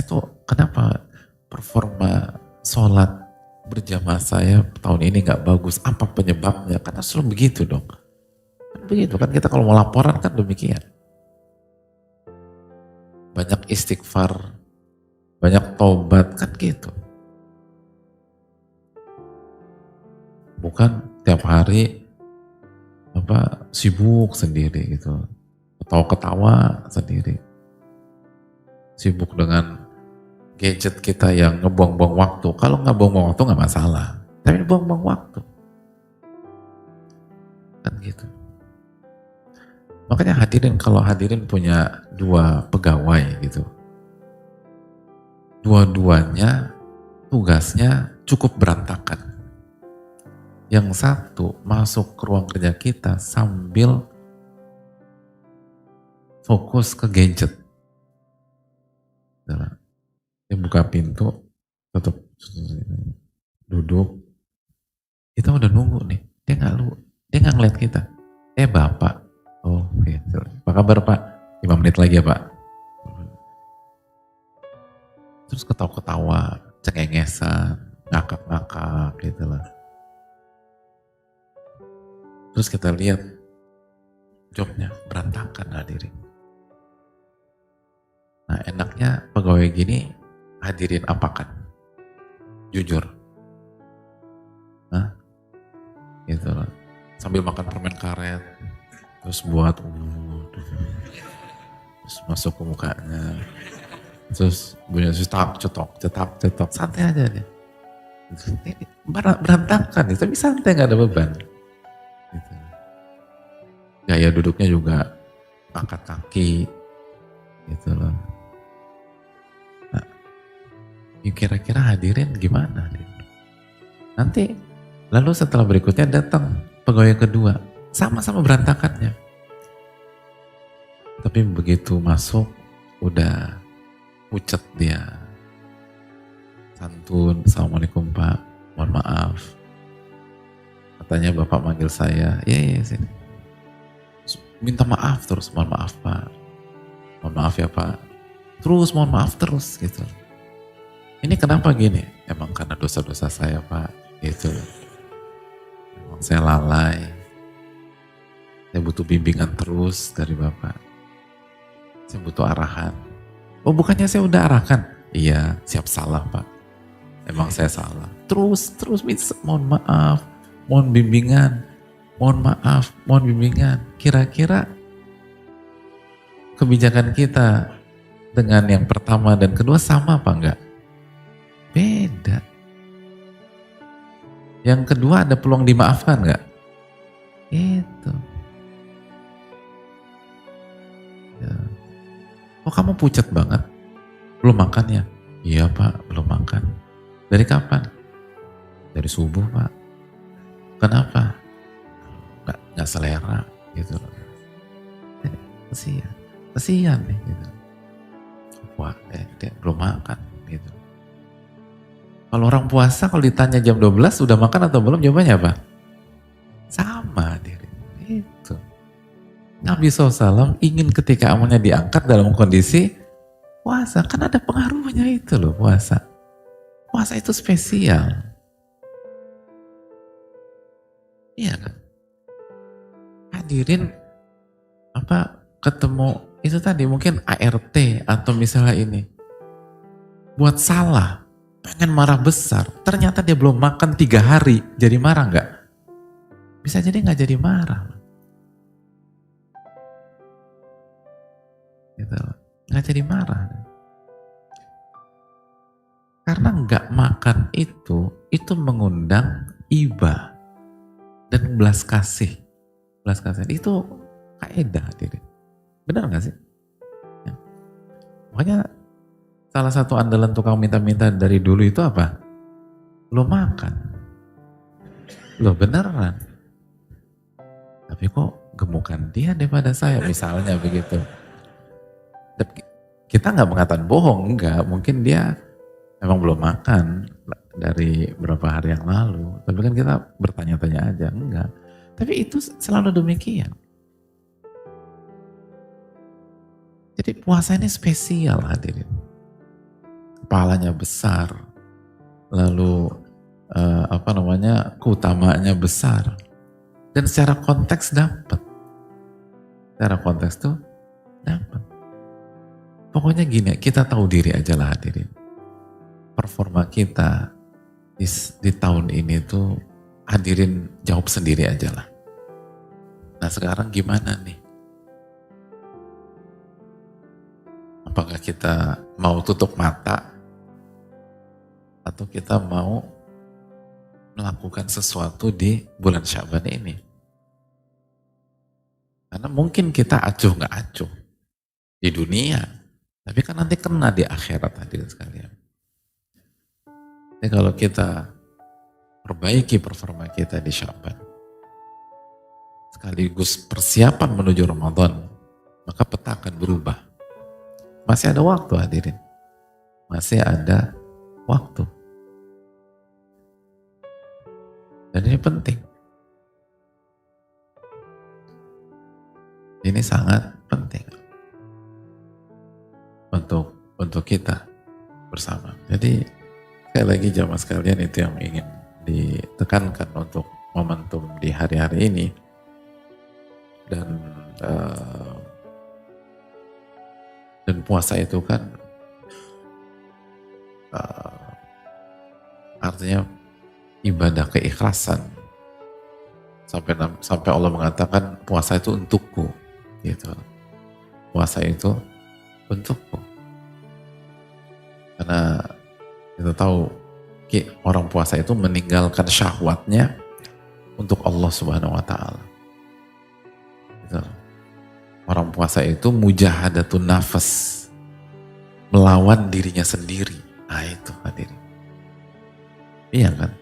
tuh kenapa performa sholat berjamaah saya tahun ini nggak bagus? Apa penyebabnya? Karena selalu begitu dong. Kan begitu kan, kita kalau mau laporan kan demikian. Banyak istighfar, banyak taubat, kan gitu. Bukan tiap hari sibuk sendiri gitu, atau ketawa sendiri, sibuk dengan gadget kita yang ngebuang-buang waktu. Kalau nggak buang-buang waktu nggak masalah, tapi buang-buang waktu kan gitu. Makanya kalau hadirin punya 2 pegawai gitu, dua-duanya tugasnya cukup berantakan. Yang satu masuk ke ruang kerja kita sambil fokus ke gadget. Dia buka pintu, tutup, duduk, kita udah nunggu nih. Dia nggak ngeliat kita. Bapak, oh gitu. Apa kabar Pak? 5 menit lagi ya Pak. Terus ketawa-ketawa, cengengesan, ngakak-ngakak gitu lah. Terus kita lihat jobnya berantakan hadirin. Nah enaknya pegawai gini hadirin apakan? Jujur. Hah? Gitu loh. Sambil makan permen karet, terus buat terus masuk ke mukanya, Terus bunyi cetak, cetok, cetak, cetok, santai aja deh. Ini berantakan nih, tapi santai nggak ada beban. Gitu. Gaya duduknya juga angkat kaki, gitu loh. Nah, kira-kira hadirin gimana? Nanti, lalu setelah berikutnya datang pegawai kedua, sama-sama berantakannya. Tapi begitu masuk, udah pucet dia. Santun, Assalamualaikum Pak, mohon maaf. Katanya Bapak manggil saya, ya sini. Minta maaf terus, mohon maaf Pak. Mohon maaf ya Pak. Terus mohon maaf terus gitu. Ini kenapa gini? Emang karena dosa-dosa saya Pak, gitu. Emang saya lalai. Saya butuh bimbingan terus dari Bapak. Saya butuh arahan. Oh bukannya saya udah arahkan? Iya, siap salah Pak. Emang saya salah. Terus mohon maaf, mohon bimbingan, mohon maaf, mohon bimbingan. Kira-kira kebijakan kita dengan yang pertama dan kedua sama apa enggak? Beda. Yang kedua ada peluang dimaafkan enggak? Itu. Ya. Oh kamu pucat banget? Belum makan ya? Iya Pak, belum makan. Dari kapan? Dari subuh Pak. Kenapa? Nggak selera gitu loh. Kesian nih gitu. Wah, dia belum makan gitu. Kalau orang puasa kalau ditanya jam 12 udah makan atau belum, jawabannya apa? Sama diri. Itu. Nabi SAW ingin ketika amalnya diangkat dalam kondisi puasa, kan ada pengaruhnya itu loh puasa. Puasa itu spesial. Iya kan? Hadirin ketemu itu tadi mungkin ART atau misalnya ini buat salah, pengen marah besar, ternyata dia belum makan 3 hari, jadi marah nggak? Bisa jadi nggak jadi marah. Gitu. Nggak jadi marah. Karena nggak makan itu mengundang iba dan belas kasih. Belas kasih itu kaidah diri. Benar nggak sih? Ya. Makanya salah satu andalan tukang minta-minta dari dulu itu apa? Lo makan. Lo beneran. Tapi kok gemukan dia daripada saya, misalnya begitu. Kita nggak mengatakan bohong, enggak. Mungkin dia emang belum makan dari beberapa hari yang lalu. Tapi kan kita bertanya-tanya aja, enggak. Tapi itu selalu demikian. Jadi puasa ini spesial hadirin. Kepalanya besar, lalu keutamaannya besar. Dan secara konteks dapat. Secara konteks tuh dapat. Pokoknya gini, kita tahu diri aja lah hadirin. Performa kita di tahun ini tuh hadirin jawab sendiri aja lah. Nah sekarang gimana nih? Apakah kita mau tutup mata atau kita mau melakukan sesuatu di bulan Syaban ini? Karena mungkin kita acuh nggak acuh di dunia, tapi kan nanti kena di akhirat hadirin sekalian. Jadi kalau kita perbaiki performa kita di Syaban, sekaligus persiapan menuju Ramadan, maka peta akan berubah. Masih ada waktu hadirin. Masih ada waktu. Dan ini penting. Ini sangat penting untuk kita bersama. Jadi sekali lagi jamaah sekalian, itu yang ingin ditekankan untuk momentum di hari-hari ini. Dan puasa itu kan artinya ibadah keikhlasan. Sampai Allah mengatakan puasa itu untukku, gitu. Puasa itu untukku. Karena kita tahu orang puasa itu meninggalkan syahwatnya untuk Allah Subhanahu wa Ta'ala. Gitu. Orang puasa itu mujahadatun nafas, melawan dirinya sendiri. Nah itu hadirin. Iya kan?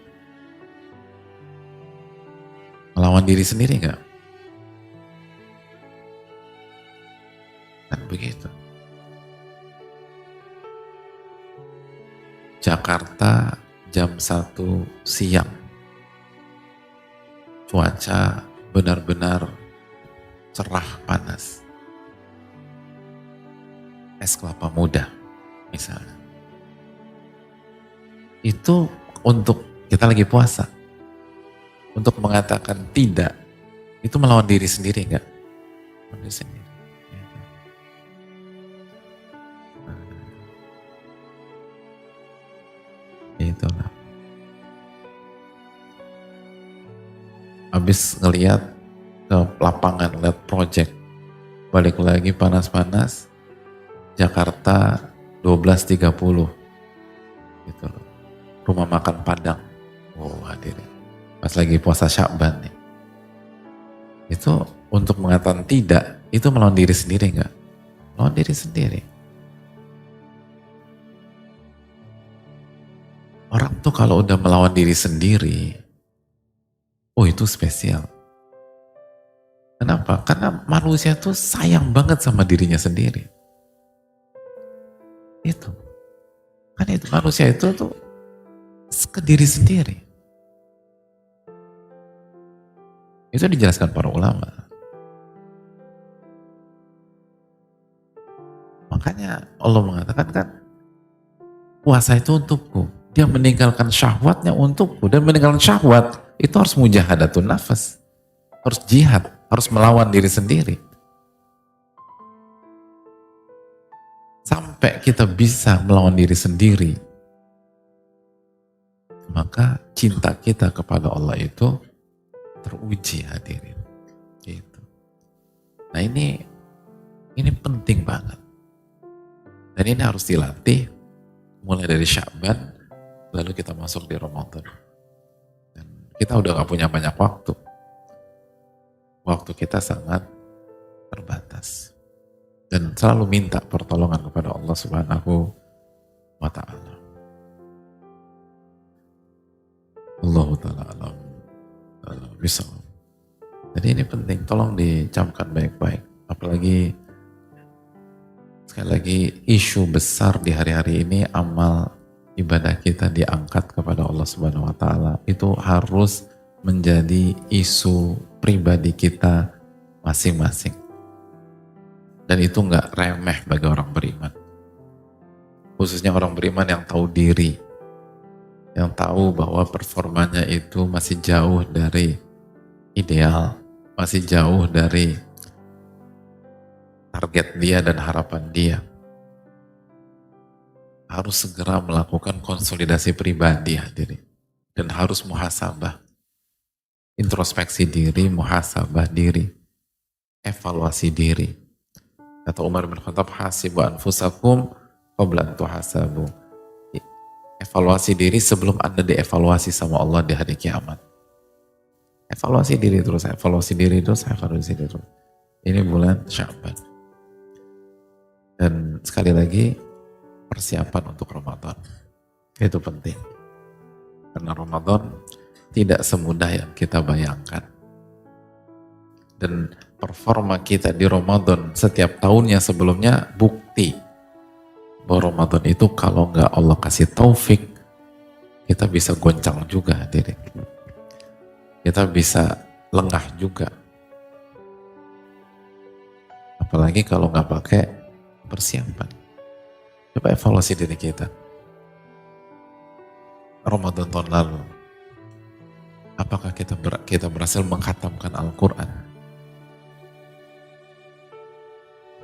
Melawan diri sendiri enggak? Kan begitu. Jakarta jam 1 siang. Cuaca benar-benar cerah panas. Es kelapa muda misalnya. Itu untuk kita lagi puasa. Untuk mengatakan tidak, itu melawan diri sendiri enggak? Melawan diri sendiri. Itulah. Habis ngelihat ke lapangan, lihat project, balik lagi panas-panas, Jakarta 12.30 gitu loh. Rumah makan Padang. Oh hadirin, pas lagi puasa Sya'ban nih. Itu untuk mengatakan tidak, itu melawan diri sendiri enggak? Melawan diri sendiri. Orang tuh kalau udah melawan diri sendiri, oh itu spesial. Kenapa? Karena manusia tuh sayang banget sama dirinya sendiri. Itu. Kan itu manusia itu tuh ke diri sendiri. Itu dijelaskan para ulama. Makanya Allah mengatakan kan, puasa itu untukku. Dia meninggalkan syahwatnya untukku. Dan meninggalkan syahwat itu harus mujahadatun nafas. Harus jihad. Harus melawan diri sendiri. Sampai kita bisa melawan diri sendiri, maka cinta kita kepada Allah itu teruji hadirin. Gitu. Nah ini penting banget. Dan ini harus dilatih mulai dari Sya'ban, lalu kita masuk di Ramadan. Dan kita udah gak punya banyak waktu. Waktu kita sangat terbatas. Dan selalu minta pertolongan kepada Allah Subhanahu wa Ta'ala. Allahu Ta'ala alam. Bisa. Jadi ini penting, tolong dicamkan baik-baik. Apalagi sekali lagi isu besar di hari-hari ini, amal ibadah kita diangkat kepada Allah Subhanahu wa Ta'ala. Itu harus menjadi isu pribadi kita masing-masing. Dan itu nggak remeh bagi orang beriman. Khususnya orang beriman yang tahu diri, yang tahu bahwa performanya itu masih jauh dari ideal, masih jauh dari target dia dan harapan dia. Harus segera melakukan konsolidasi pribadi hadirin. Dan harus muhasabah. Introspeksi diri, muhasabah diri, evaluasi diri. Kata Umar bin Khattab, hasibu anfusakum qabla an tuhasabu. Evaluasi diri sebelum Anda dievaluasi sama Allah di hari kiamat. Evaluasi diri terus, evaluasi diri terus, evaluasi diri terus. Ini bulan Sya'ban. Dan sekali lagi, persiapan untuk Ramadan. Itu penting. Karena Ramadan tidak semudah yang kita bayangkan. Dan performa kita di Ramadan setiap tahunnya sebelumnya bukti bahwa Ramadan itu kalau nggak Allah kasih taufik, kita bisa goncang juga hadirin. Kita bisa lengah juga. Apalagi kalau nggak pakai persiapan. Coba evaluasi diri kita. Ramadan tahun lalu, apakah kita berhasil mengkhatamkan Al-Quran?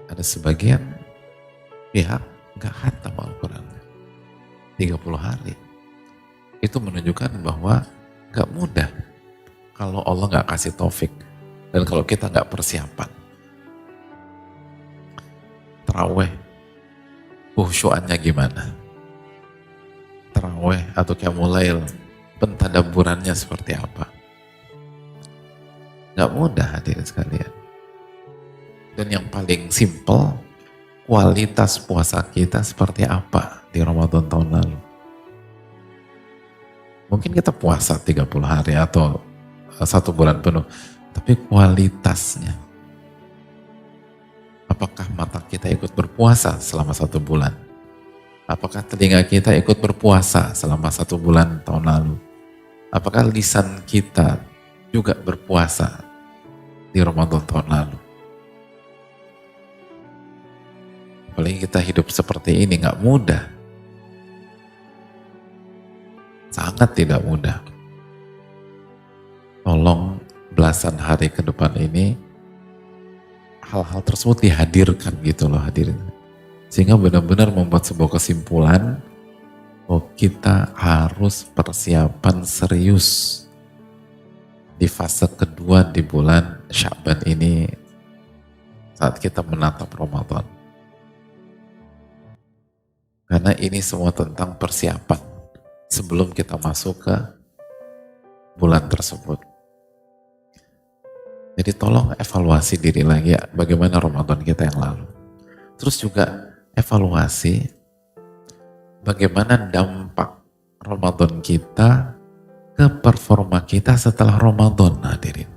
Ada sebagian pihak nggak khatam Al-Quran 30 hari. Itu menunjukkan bahwa nggak mudah kalau Allah nggak kasih taufik dan kalau kita nggak persiapan. Taraweh, khusyuannya gimana? taraweh atau qiyamul lail, pentadabburannya seperti apa? Gak mudah hadirin sekalian. Dan yang paling simple, kualitas puasa kita seperti apa di Ramadan tahun lalu. Mungkin kita puasa 30 hari atau 1 bulan penuh, tapi kualitasnya. Apakah mata kita ikut berpuasa selama 1 bulan? Apakah telinga kita ikut berpuasa selama 1 bulan tahun lalu? Apakah lisan kita juga berpuasa di Ramadan tahun lalu? Apalagi kita hidup seperti ini, gak mudah. Sangat tidak mudah. Tolong belasan hari ke depan ini, hal-hal tersebut dihadirkan gitu loh hadirin. Sehingga benar-benar membuat sebuah kesimpulan, bahwa kita harus persiapan serius di fase kedua di bulan Sya'ban ini saat kita menatap Ramadan. Karena ini semua tentang persiapan sebelum kita masuk ke bulan tersebut. Jadi tolong evaluasi diri lagi ya, bagaimana Ramadan kita yang lalu. Terus juga evaluasi bagaimana dampak Ramadan kita ke performa kita setelah Ramadan, hadirin.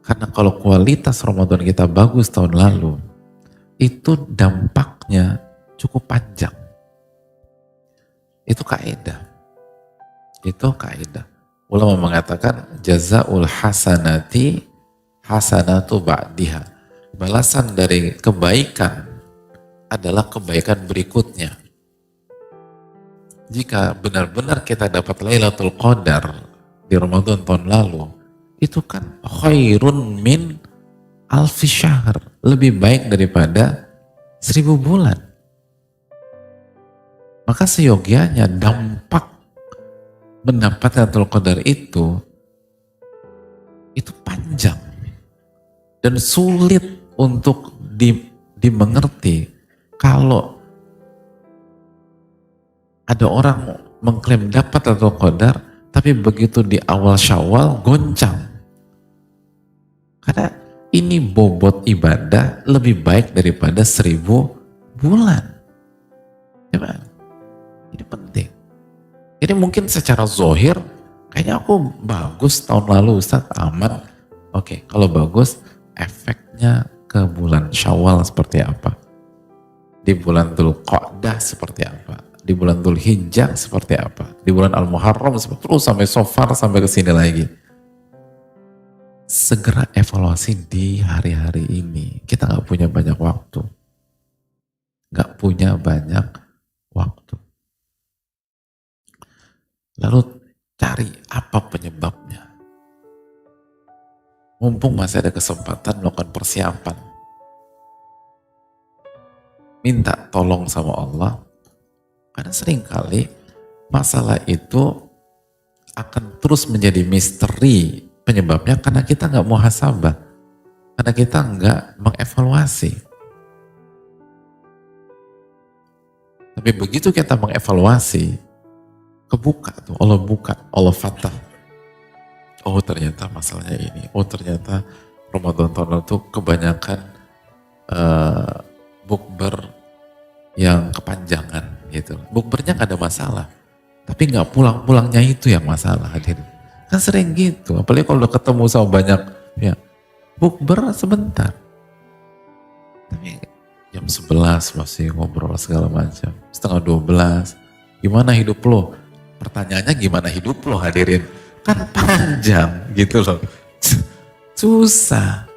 Karena kalau kualitas Ramadan kita bagus tahun lalu, itu dampaknya cukup panjang. Itu kaidah. Ulama mengatakan jazaul hasanati hasanatu ba'diha. Balasan dari kebaikan adalah kebaikan berikutnya. Jika benar-benar kita dapat Lailatul Qadar di Ramadan tahun lalu, itu kan khairun min alfi syahr, lebih baik daripada 1000 bulan. Maka seyogianya dampak mendapatkan Lailatul Qadar itu panjang dan sulit untuk dimengerti kalau ada orang mengklaim dapat Lailatul Qadar tapi begitu di awal Syawal goncang. Karena ini bobot ibadah lebih baik daripada 1000 bulan. Gimana? Ini penting. Jadi mungkin secara zohir, kayaknya aku bagus tahun lalu Ustaz, aman. Oke, kalau bagus, efeknya ke bulan Syawal seperti apa? Di bulan Dzulqa'dah seperti apa? Di bulan Dzulhijjah seperti apa? Di bulan Al-Muharram terus sampai Safar sampai ke sini lagi. Segera evaluasi di hari-hari ini. Kita nggak punya banyak waktu. Lalu cari apa penyebabnya. Mumpung masih ada kesempatan melakukan persiapan. Minta tolong sama Allah. Karena seringkali masalah itu akan terus menjadi misteri penyebabnya karena kita nggak muhasabah. Karena kita nggak mengevaluasi. Tapi begitu kita mengevaluasi, kebuka tuh, Allah buka, Allah fatah. Oh ternyata masalahnya ini, oh ternyata Ramadan tahun lalu tuh kebanyakan bukber yang kepanjangan gitu. Bukbernya gak ada masalah, tapi gak pulang-pulangnya itu yang masalah hadirin. Kan sering gitu, apalagi kalau udah ketemu sama banyak, ya bukber sebentar. Tapi jam 11 masih ngobrol segala macam, setengah 12, gimana hidup lo? Pertanyaannya gimana hidup lo hadirin? Kan panjang gitu loh. Susah.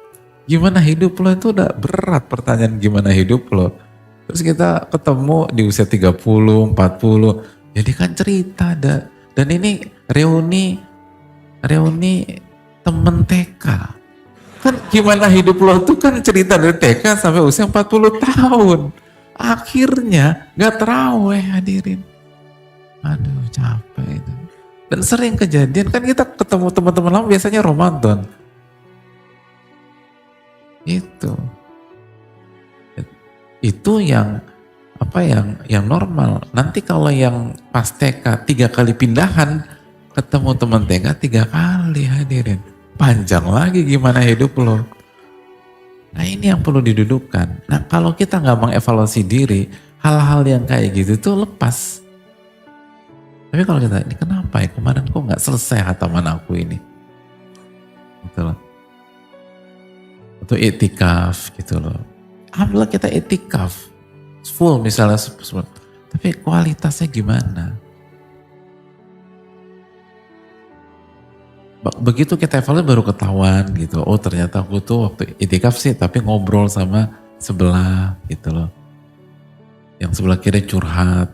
Gimana hidup lo itu udah berat pertanyaan gimana hidup lo. Terus kita ketemu di usia 30, 40. Jadi kan cerita ada. Dan ini reuni temen TK. Kan gimana hidup lo tuh kan cerita dari TK sampai usia 40 tahun. Akhirnya gak terawih hadirin. Aduh capek itu. Dan sering kejadian kan kita ketemu teman-teman lama biasanya Ramadan. Itu yang apa yang normal. Nanti kalau yang pas TK 3 kali pindahan, ketemu teman TK 3 kali, hadirin. Panjang lagi gimana hidup lo. Nah ini yang perlu didudukkan. Nah kalau kita nggak mengevaluasi diri, hal-hal yang kayak gitu tuh lepas. Tapi kalau kita, ini kenapa ya kemarin kok nggak selesai hataman aku ini? Gitu loh. Atau itikaf gitu loh. Alhamdulillah kita itikaf. Full misalnya. Tapi kualitasnya gimana? Begitu kita evaluasi baru ketahuan gitu. Oh ternyata aku tuh waktu itikaf sih tapi ngobrol sama sebelah gitu loh. Yang sebelah kiri curhat.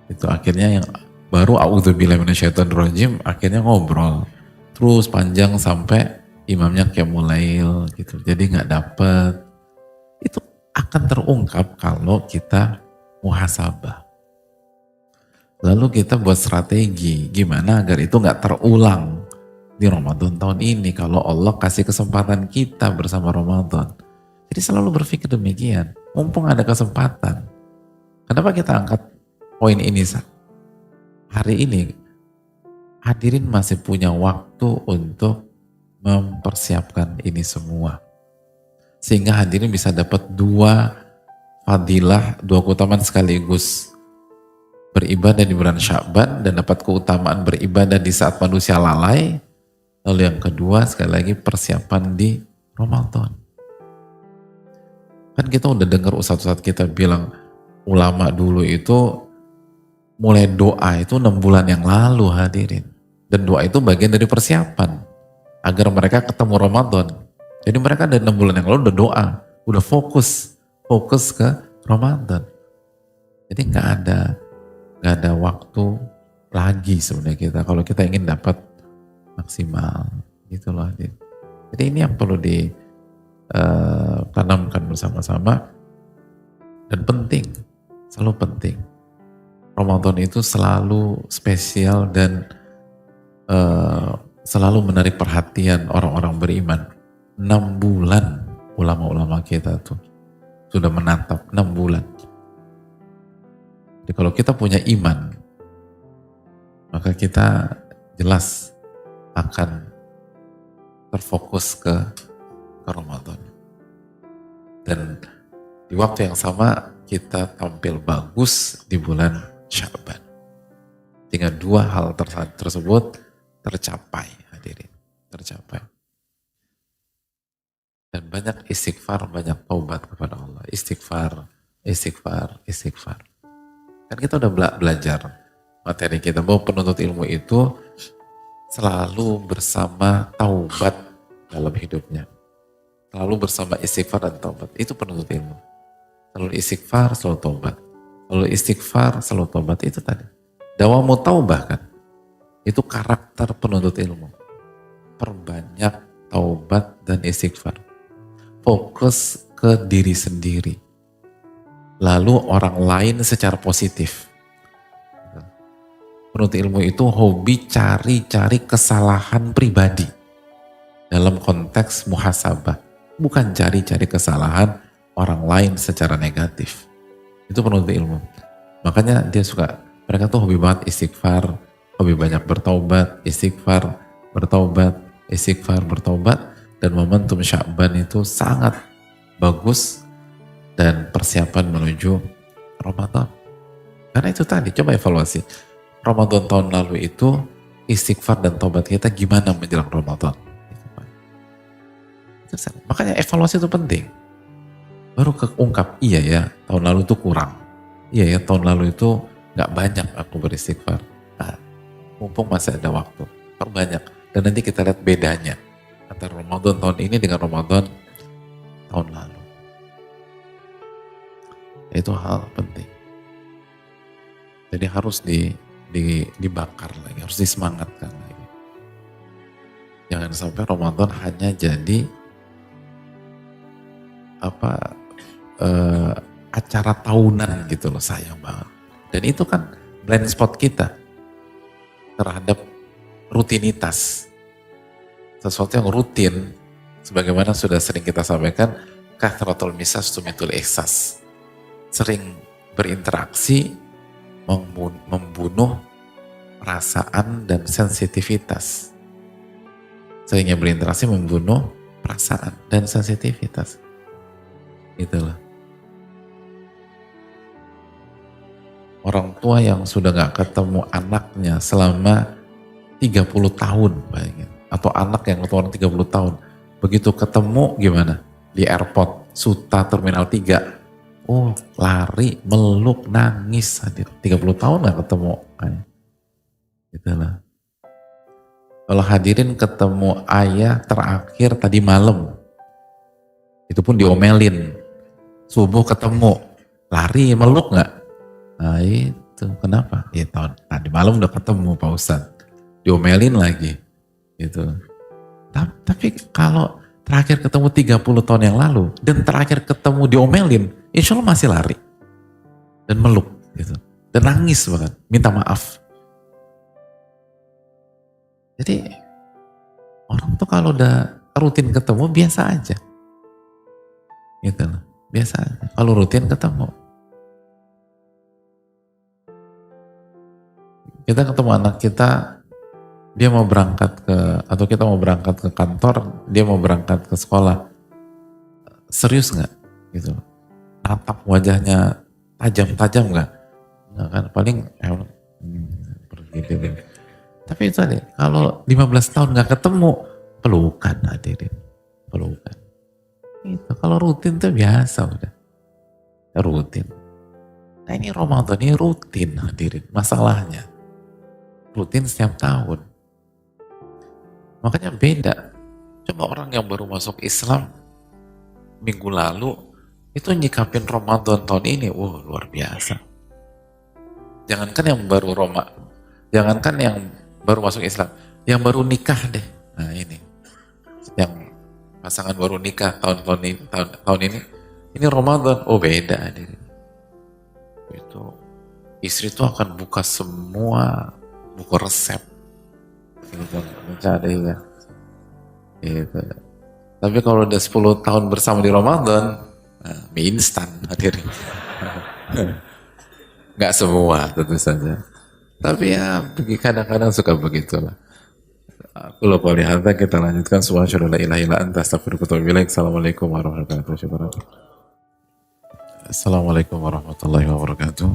Itu akhirnya yang baru a'udzubillahi minasyaitonirrajim akhirnya ngobrol. Terus panjang sampai imamnya qiyamulail gitu. Jadi nggak dapet. Itu akan terungkap kalau kita muhasabah. Lalu kita buat strategi gimana agar itu nggak terulang di Ramadan tahun ini kalau Allah kasih kesempatan kita bersama Ramadan. Jadi selalu berpikir demikian. Mumpung ada kesempatan. Kenapa kita angkat poin ini hari ini? Hadirin masih punya waktu untuk mempersiapkan ini semua. Sehingga hadirin bisa dapat 2 fadilah, 2 keutamaan sekaligus. Beribadah di bulan Sya'ban dan dapat keutamaan beribadah di saat manusia lalai. Lalu yang kedua sekali lagi persiapan di Ramadan. Kan kita udah dengar ustadz-ustadz kita bilang ulama dulu itu mulai doa itu 6 bulan yang lalu, hadirin. Dan doa itu bagian dari persiapan agar mereka ketemu Ramadan. Jadi mereka dari 6 bulan yang lalu udah doa, udah fokus ke Ramadan. Jadi nggak ada waktu lagi sebenarnya kita kalau kita ingin dapat maksimal gitu loh. Jadi ini yang perlu ditanamkan bersama-sama dan penting, selalu penting. Ramadan itu selalu spesial dan selalu menarik perhatian orang-orang beriman. 6 bulan ulama-ulama kita tuh sudah menatap 6 bulan. Jadi kalau kita punya iman, maka kita jelas akan terfokus ke Ramadan. Dan di waktu yang sama kita tampil bagus di bulan Sya'ban. Sehingga 2 hal tersebut tercapai, hadirin. Tercapai. Dan banyak istighfar, banyak taubat kepada Allah. Istighfar. Kan kita udah belajar materi kita bahwa penuntut ilmu itu selalu bersama taubat dalam hidupnya. Selalu bersama istighfar dan taubat. Itu penuntut ilmu. Selalu istighfar, selalu taubat. Selalu istighfar, selalu taubat. Itu tadi. Dawamu taubah kan. Itu karakter penuntut ilmu. Perbanyak taubat dan istighfar. Fokus ke diri sendiri. Lalu orang lain secara positif. Penuntut ilmu itu hobi cari-cari kesalahan pribadi. Dalam konteks muhasabah. Bukan cari-cari kesalahan orang lain secara negatif. Itu penuntut ilmu. Makanya dia suka, mereka tuh hobi banget istighfar, hobi banyak bertaubat, istighfar, bertaubat, dan momentum Sya'ban itu sangat bagus dan persiapan menuju Ramadan. Karena itu tadi, coba evaluasi. Ramadan tahun lalu itu istighfar dan taubat kita gimana menjelang Ramadan. Makanya evaluasi itu penting. Baru keungkap, iya ya tahun lalu itu kurang. Iya ya tahun lalu itu gak banyak aku beristighfar. Nah, mumpung masih ada waktu, perbanyak. Dan nanti kita lihat bedanya antara Ramadan tahun ini dengan Ramadan tahun lalu. Itu hal penting. Jadi harus dibakar lagi, harus disemangatkan lagi. Jangan sampai Ramadan hanya jadi acara tahunan gitu loh, sayang banget. Dan itu kan blind spot kita terhadap rutinitas. Sesuatu yang rutin, sebagaimana sudah sering kita sampaikan, kathratul misas tumitul ihsas. Sering berinteraksi membunuh perasaan dan sensitivitas. Seringnya berinteraksi membunuh perasaan dan sensitivitas. Itulah. Orang tua yang sudah gak ketemu anaknya selama 30 tahun, bayangin. Atau anak yang ketemu orang 30 tahun. Begitu ketemu gimana? Di airport, Suta Terminal 3. Oh, lari, meluk, nangis. 30 tahun gak ketemu. Itulah. Kalau hadirin ketemu ayah terakhir tadi malam. Itu pun diomelin. Subuh ketemu. Lari, meluk gak? Nah itu, kenapa? Ya tadi malam udah ketemu Pak Ustadz. Diomelin lagi. Gitu. Tapi kalau terakhir ketemu 30 tahun yang lalu, dan terakhir ketemu diomelin, insya Allah masih lari. Dan meluk. Gitu. Dan nangis bahkan, minta maaf. Jadi, orang tuh kalau udah rutin ketemu, biasa aja. Gitu loh, biasa aja. Kalau rutin ketemu. Kita ketemu anak kita, dia mau berangkat atau kita mau berangkat ke kantor, dia mau berangkat ke sekolah. Serius nggak? Gitu. Natap wajahnya tajam-tajam nggak? Nggak kan? Paling pergi deh. Tapi itu tadi, kalau 15 tahun nggak ketemu, pelukan hadirin, pelukan. Itu kalau rutin tuh biasa udah, rutin. Nah ini Ramadan ini rutin hadirin, masalahnya. Rutin setiap tahun. Makanya beda. Coba orang yang baru masuk Islam minggu lalu itu nyikapin Ramadan tahun ini, luar biasa. Jangankan yang baru masuk Islam, yang baru nikah deh. Nah ini, yang pasangan baru nikah tahun ini Ramadan, beda deh. Itu istri tuh akan buka semua buku resep mencari ya gitu. Tapi kalau udah 10 tahun bersama di Ramadan, mie instan hadirin. Nggak semua tentu saja, tapi ya kadang-kadang suka begitulah. Aku lupa lihat, kita lanjutkan. Subhanallah, la ilaha illa anta, astaghfiruka wa atubu ilaik. Assalamualaikum warahmatullahi wabarakatuh. Assalamualaikum warahmatullahi wabarakatuh.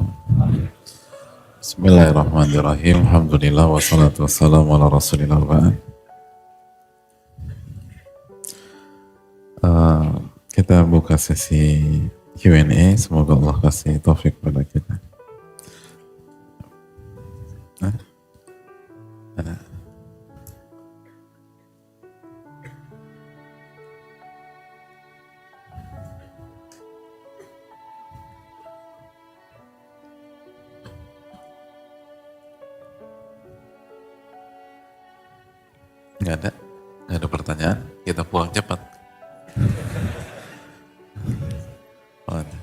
Bismillahirrahmanirrahim. Alhamdulillah wassalatu wassalamu ala rasulillah wa kita buka sesi Q&A. Semoga Allah kasih taufik pada kita. Nggak ada pertanyaan, kita pulang cepat. Ada.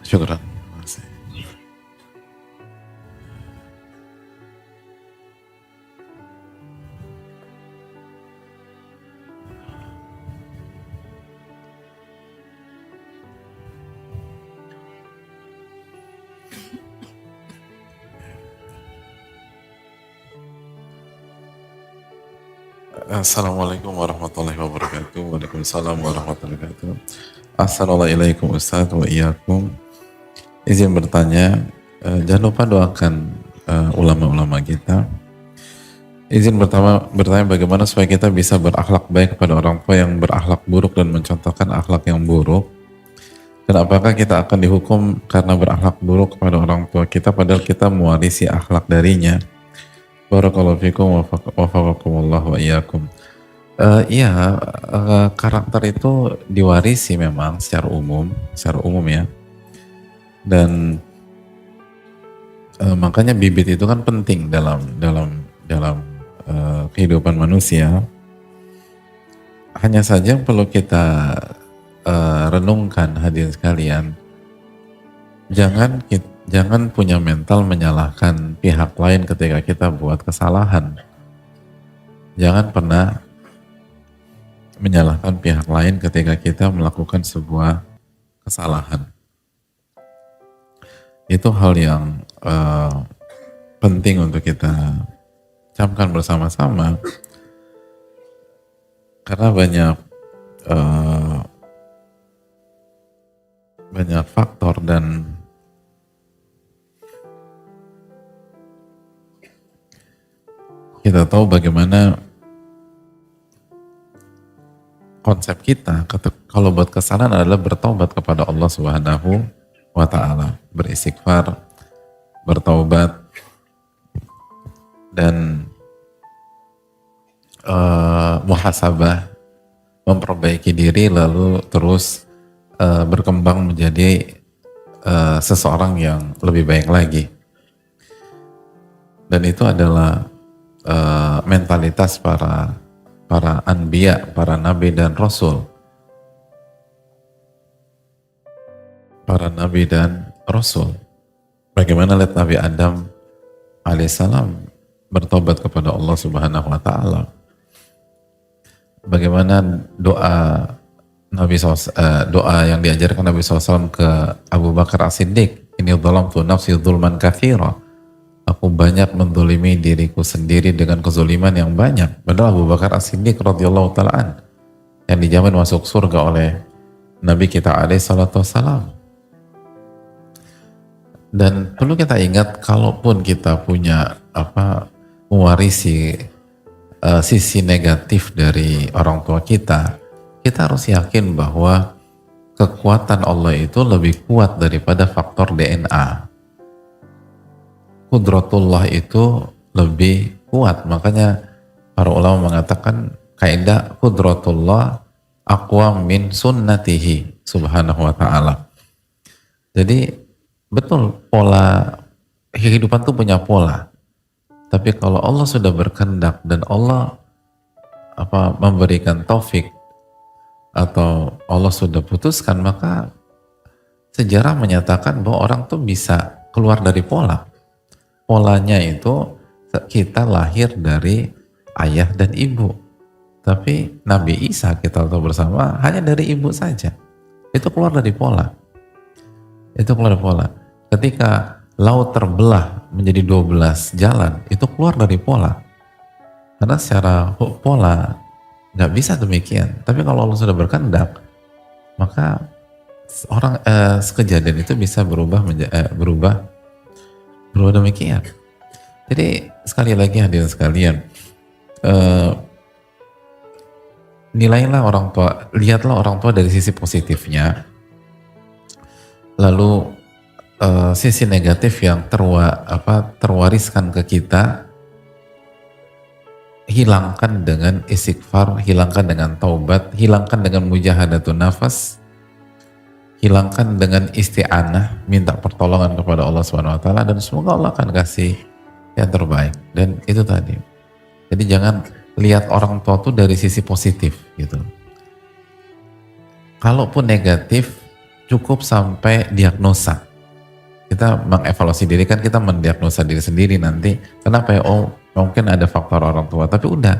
Syukran. Assalamualaikum warahmatullahi wabarakatuh. Waalaikumsalam warahmatullahi wabarakatuh. Assalamualaikum Ustaz wa iyyakum. Izin bertanya, jangan lupa doakan ulama-ulama kita. Izin bertanya bagaimana supaya kita bisa berakhlak baik kepada orang tua yang berakhlak buruk dan mencontohkan akhlak yang buruk. Dan apakah kita akan dihukum karena berakhlak buruk kepada orang tua kita padahal kita mewarisi akhlak darinya? Barakallahu fikum wa wafaqakumullah wa iyyakum. Karakter itu diwarisi memang secara umum ya. Dan makanya bibit itu kan penting dalam kehidupan manusia. Hanya saja yang perlu kita renungkan hadirin sekalian, jangan punya mental menyalahkan pihak lain ketika kita buat kesalahan. Jangan pernah menyalahkan pihak lain ketika kita melakukan sebuah kesalahan. Itu hal yang penting untuk kita camkan bersama-sama, karena banyak faktor dan kita tahu bagaimana konsep kita kalau buat kesalahan adalah bertaubat kepada Allah Subhanahu wa Ta'ala, beristighfar, bertaubat, dan muhasabah, memperbaiki diri, lalu terus berkembang menjadi seseorang yang lebih baik lagi. Dan itu adalah mentalitas para anbiya, para nabi dan rasul. Para nabi dan rasul. Bagaimana lihat Nabi Adam alaihissalam bertobat kepada Allah Subhanahu wa Ta'ala. Bagaimana doa doa yang diajarkan Nabi SAW ke Abu Bakar As-Siddiq, ini dhalamtu nafsi dzulman katsira. Aku banyak mendolimi diriku sendiri dengan kezoliman yang banyak. Padahal Abu Bakar As-Siddiq radhiyallahu ta'ala yang dijamin masuk surga oleh Nabi kita alaihi salatu wassalam. Dan perlu kita ingat, kalaupun kita punya mewarisi sisi negatif dari orang tua kita, kita harus yakin bahwa kekuatan Allah itu lebih kuat daripada faktor DNA. Qudratullah itu lebih kuat. Makanya para ulama mengatakan kaidah qudratullah aqwa min sunnatihi subhanahu wa ta'ala. Jadi betul, pola kehidupan itu punya pola. Tapi kalau Allah sudah berkehendak dan Allah memberikan taufik atau Allah sudah putuskan, maka sejarah menyatakan bahwa orang tuh bisa keluar dari pola. Polanya itu kita lahir dari ayah dan ibu. Tapi Nabi Isa kita tahu bersama hanya dari ibu saja. Itu keluar dari pola. Itu keluar dari pola. Ketika laut terbelah menjadi 12 jalan, itu keluar dari pola. Karena secara pola nggak bisa demikian. Tapi kalau Allah sudah berkehendak, maka kejadian itu bisa berubah demikian. Jadi sekali lagi hadirin sekalian, nilailah orang tua, lihatlah orang tua dari sisi positifnya, lalu sisi negatif yang terwariskan ke kita, hilangkan dengan istighfar, hilangkan dengan taubat, hilangkan dengan mujahadatun nafas, hilangkan dengan isti'anah, minta pertolongan kepada Allah Subhanahu wa ta'ala, dan semoga Allah akan kasih yang terbaik. Dan itu tadi. Jadi jangan lihat orang tua tuh dari sisi positif gitu. Kalaupun negatif, cukup sampai diagnosa. Kita mengevaluasi diri, kan kita mendiagnosa diri sendiri nanti. Kenapa ya? Oh, mungkin ada faktor orang tua, tapi udah.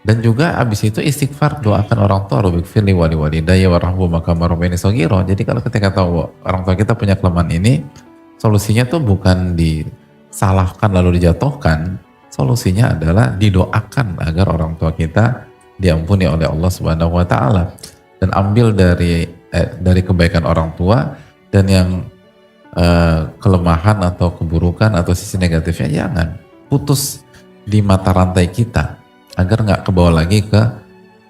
Dan juga abis itu istighfar, doakan orang tua, Rabbighfirli wa liwalidayya warhamhuma kama rabbayani shaghira. Jadi kalau ketika tahu orang tua kita punya kelemahan ini, solusinya tuh bukan disalahkan lalu dijatuhkan, solusinya adalah didoakan agar orang tua kita diampuni oleh Allah Subhanahu wa ta'ala. Dan ambil dari kebaikan orang tua, dan yang kelemahan atau keburukan atau sisi negatifnya jangan putus di mata rantai kita, agar nggak kebawa lagi ke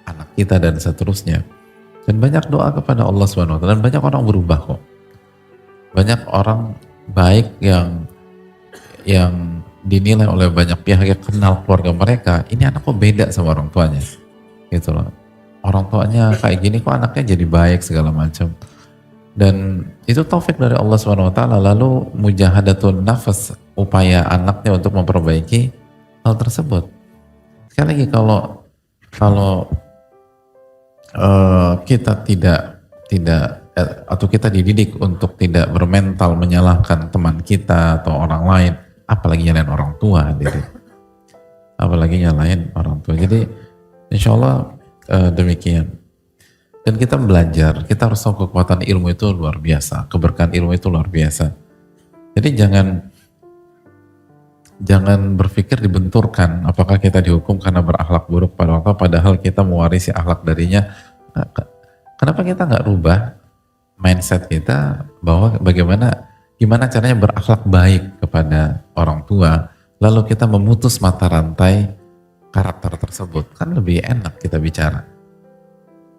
anak kita dan seterusnya. Dan banyak doa kepada Allah Subhanahu wa ta'ala, dan banyak orang berubah kok. Banyak orang baik yang dinilai oleh banyak pihak yang kenal keluarga mereka, ini anak kok beda sama orang tuanya. Gitu loh. Orang tuanya kayak gini kok anaknya jadi baik segala macam. Dan itu taufik dari Allah Subhanahu wa ta'ala. Lalu mujahadatun nafas, upaya anaknya untuk memperbaiki hal tersebut. Sekali lagi, kalau kita tidak atau kita dididik untuk tidak bermental menyalahkan teman kita atau orang lain, apalagi nyalain orang tua, apalagi nyalain orang tua. Jadi insya Allah demikian. Dan kita belajar, kita harus tahu kekuatan ilmu itu luar biasa, keberkahan ilmu itu luar biasa. Jadi jangan berpikir dibenturkan, apakah kita dihukum karena berakhlak buruk pada orang tua, padahal kita mewarisi akhlak darinya. Kenapa kita nggak rubah mindset kita bahwa gimana caranya berakhlak baik kepada orang tua, lalu kita memutus mata rantai karakter tersebut, kan lebih enak kita bicara.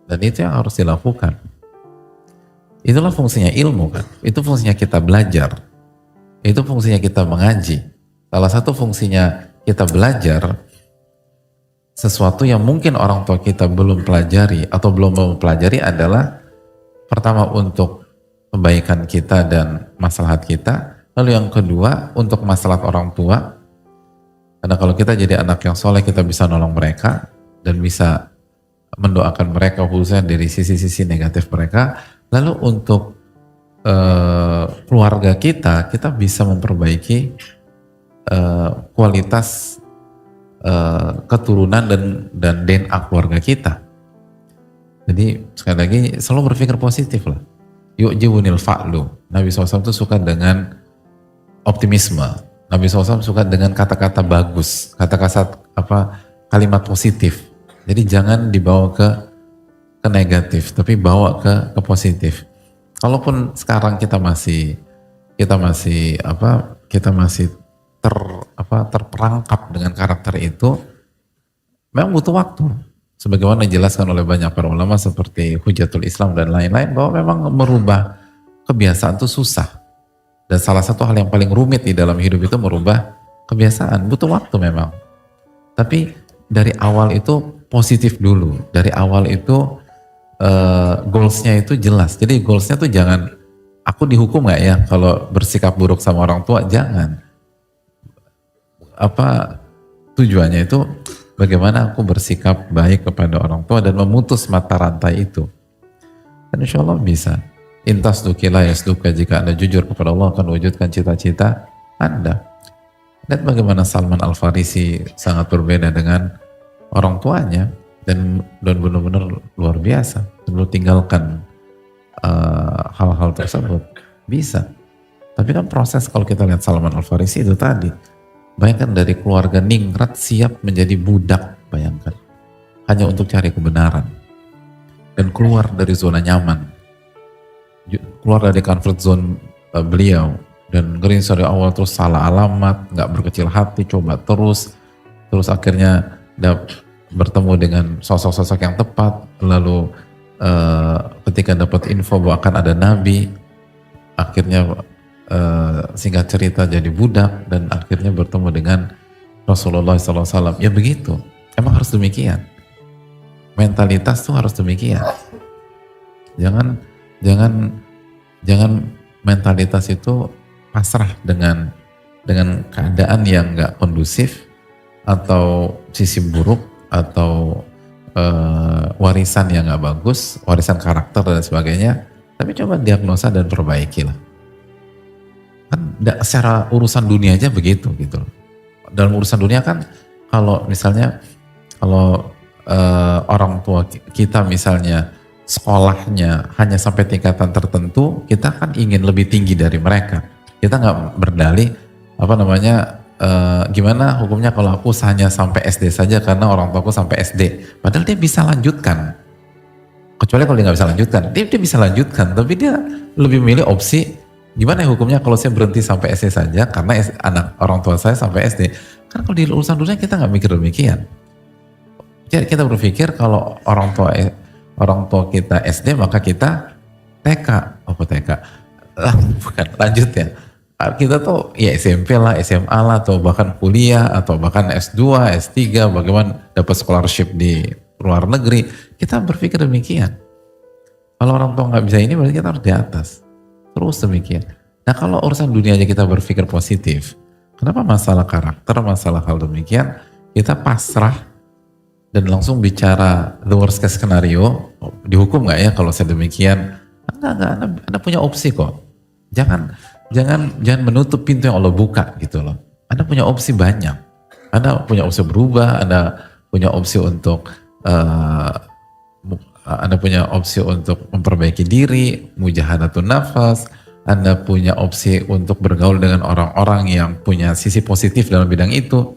Dan itu yang harus dilakukan. Itulah fungsinya ilmu kan. Itu fungsinya kita belajar. Itu fungsinya kita mengaji. Salah satu fungsinya kita belajar sesuatu yang mungkin orang tua kita belum pelajari atau belum mau pelajari adalah pertama untuk kebaikan kita dan maslahat kita. Lalu yang kedua untuk maslahat orang tua. Karena kalau kita jadi anak yang soleh kita bisa nolong mereka dan bisa mendoakan mereka khususnya dari sisi-sisi negatif mereka. Lalu untuk keluarga kita bisa memperbaiki kualitas keturunan dan DNA keluarga kita. Jadi sekali lagi selalu berpikir positif lah. Yu'jibunil fa'lu. Nabi SAW itu suka dengan optimisme. Nabi SAW suka dengan kata-kata bagus, kata-kata kalimat positif. Jadi jangan dibawa ke negatif, tapi bawa ke positif. Kalaupun sekarang kita masih terperangkap dengan karakter itu, memang butuh waktu. Sebagaimana dijelaskan oleh banyak para ulama seperti Hujatul Islam dan lain-lain, bahwa memang merubah kebiasaan itu susah. Dan salah satu hal yang paling rumit di dalam hidup itu merubah kebiasaan, butuh waktu memang. Tapi dari awal itu positif dulu, dari awal itu goalsnya itu jelas. Jadi goalsnya tuh jangan aku dihukum nggak ya kalau bersikap buruk sama orang tua, jangan. Tujuannya itu bagaimana aku bersikap baik kepada orang tua dan memutus mata rantai itu. Dan insya Allah bisa. Intas dukila yasduka, jika Anda jujur kepada Allah akan wujudkan cita-cita Anda. Lihat bagaimana Salman Al-Farisi sangat berbeda dengan orang tuanya dan benar-benar luar biasa. Sebelum tinggalkan hal-hal tersebut bisa. Tapi kan proses kalau kita lihat Salman Al-Farisi itu tadi, bayangkan dari keluarga ningrat siap menjadi budak, bayangkan hanya untuk cari kebenaran dan keluar dari zona nyaman, keluar dari comfort zone beliau, dan gerimis dari awal terus salah alamat, nggak berkecil hati, coba terus akhirnya bertemu dengan sosok-sosok yang tepat. Lalu ketika dapat info bahwa akan ada nabi, akhirnya singkat cerita jadi budak dan akhirnya bertemu dengan Rasulullah SAW. Ya begitu, emang harus demikian. Mentalitas tuh harus demikian. Jangan mentalitas itu pasrah dengan keadaan yang nggak kondusif atau sisi buruk atau warisan yang nggak bagus, warisan karakter dan sebagainya. Tapi coba diagnosa dan perbaikilah. Kan secara urusan dunia aja begitu gitu. Dalam urusan dunia kan kalau misalnya orang tua kita misalnya sekolahnya hanya sampai tingkatan tertentu, kita kan ingin lebih tinggi dari mereka. Kita nggak berdalih gimana hukumnya kalau aku hanya sampai SD saja karena orang tuaku sampai SD. Padahal dia bisa lanjutkan. Kecuali kalau dia nggak bisa lanjutkan, dia bisa lanjutkan. Tapi dia lebih milih opsi gimana ya hukumnya kalau saya berhenti sampai SD saja karena anak orang tua saya sampai SD. Karena kalau di urusan dunia kita nggak mikir demikian. Jadi kita berpikir kalau orang tua kita SD maka kita TK. Bukan, lanjut ya. Kita tuh ya SMP lah, SMA lah, atau bahkan kuliah, atau bahkan S2, S3, bagaimana dapat scholarship di luar negeri. Kita berpikir demikian. Kalau orang tua nggak bisa ini berarti kita harus di atas. Terus demikian. Nah kalau urusan dunia aja kita berpikir positif, kenapa masalah karakter, masalah hal demikian, kita pasrah dan langsung bicara the worst case scenario, dihukum nggak ya kalau saya demikian? Enggak, anda punya opsi kok. Jangan menutup pintu yang Allah buka gitu loh. Anda punya opsi banyak. Anda punya opsi berubah, Anda punya opsi untuk Anda punya opsi untuk memperbaiki diri, mujahadatun nafas, Anda punya opsi untuk bergaul dengan orang-orang yang punya sisi positif dalam bidang itu.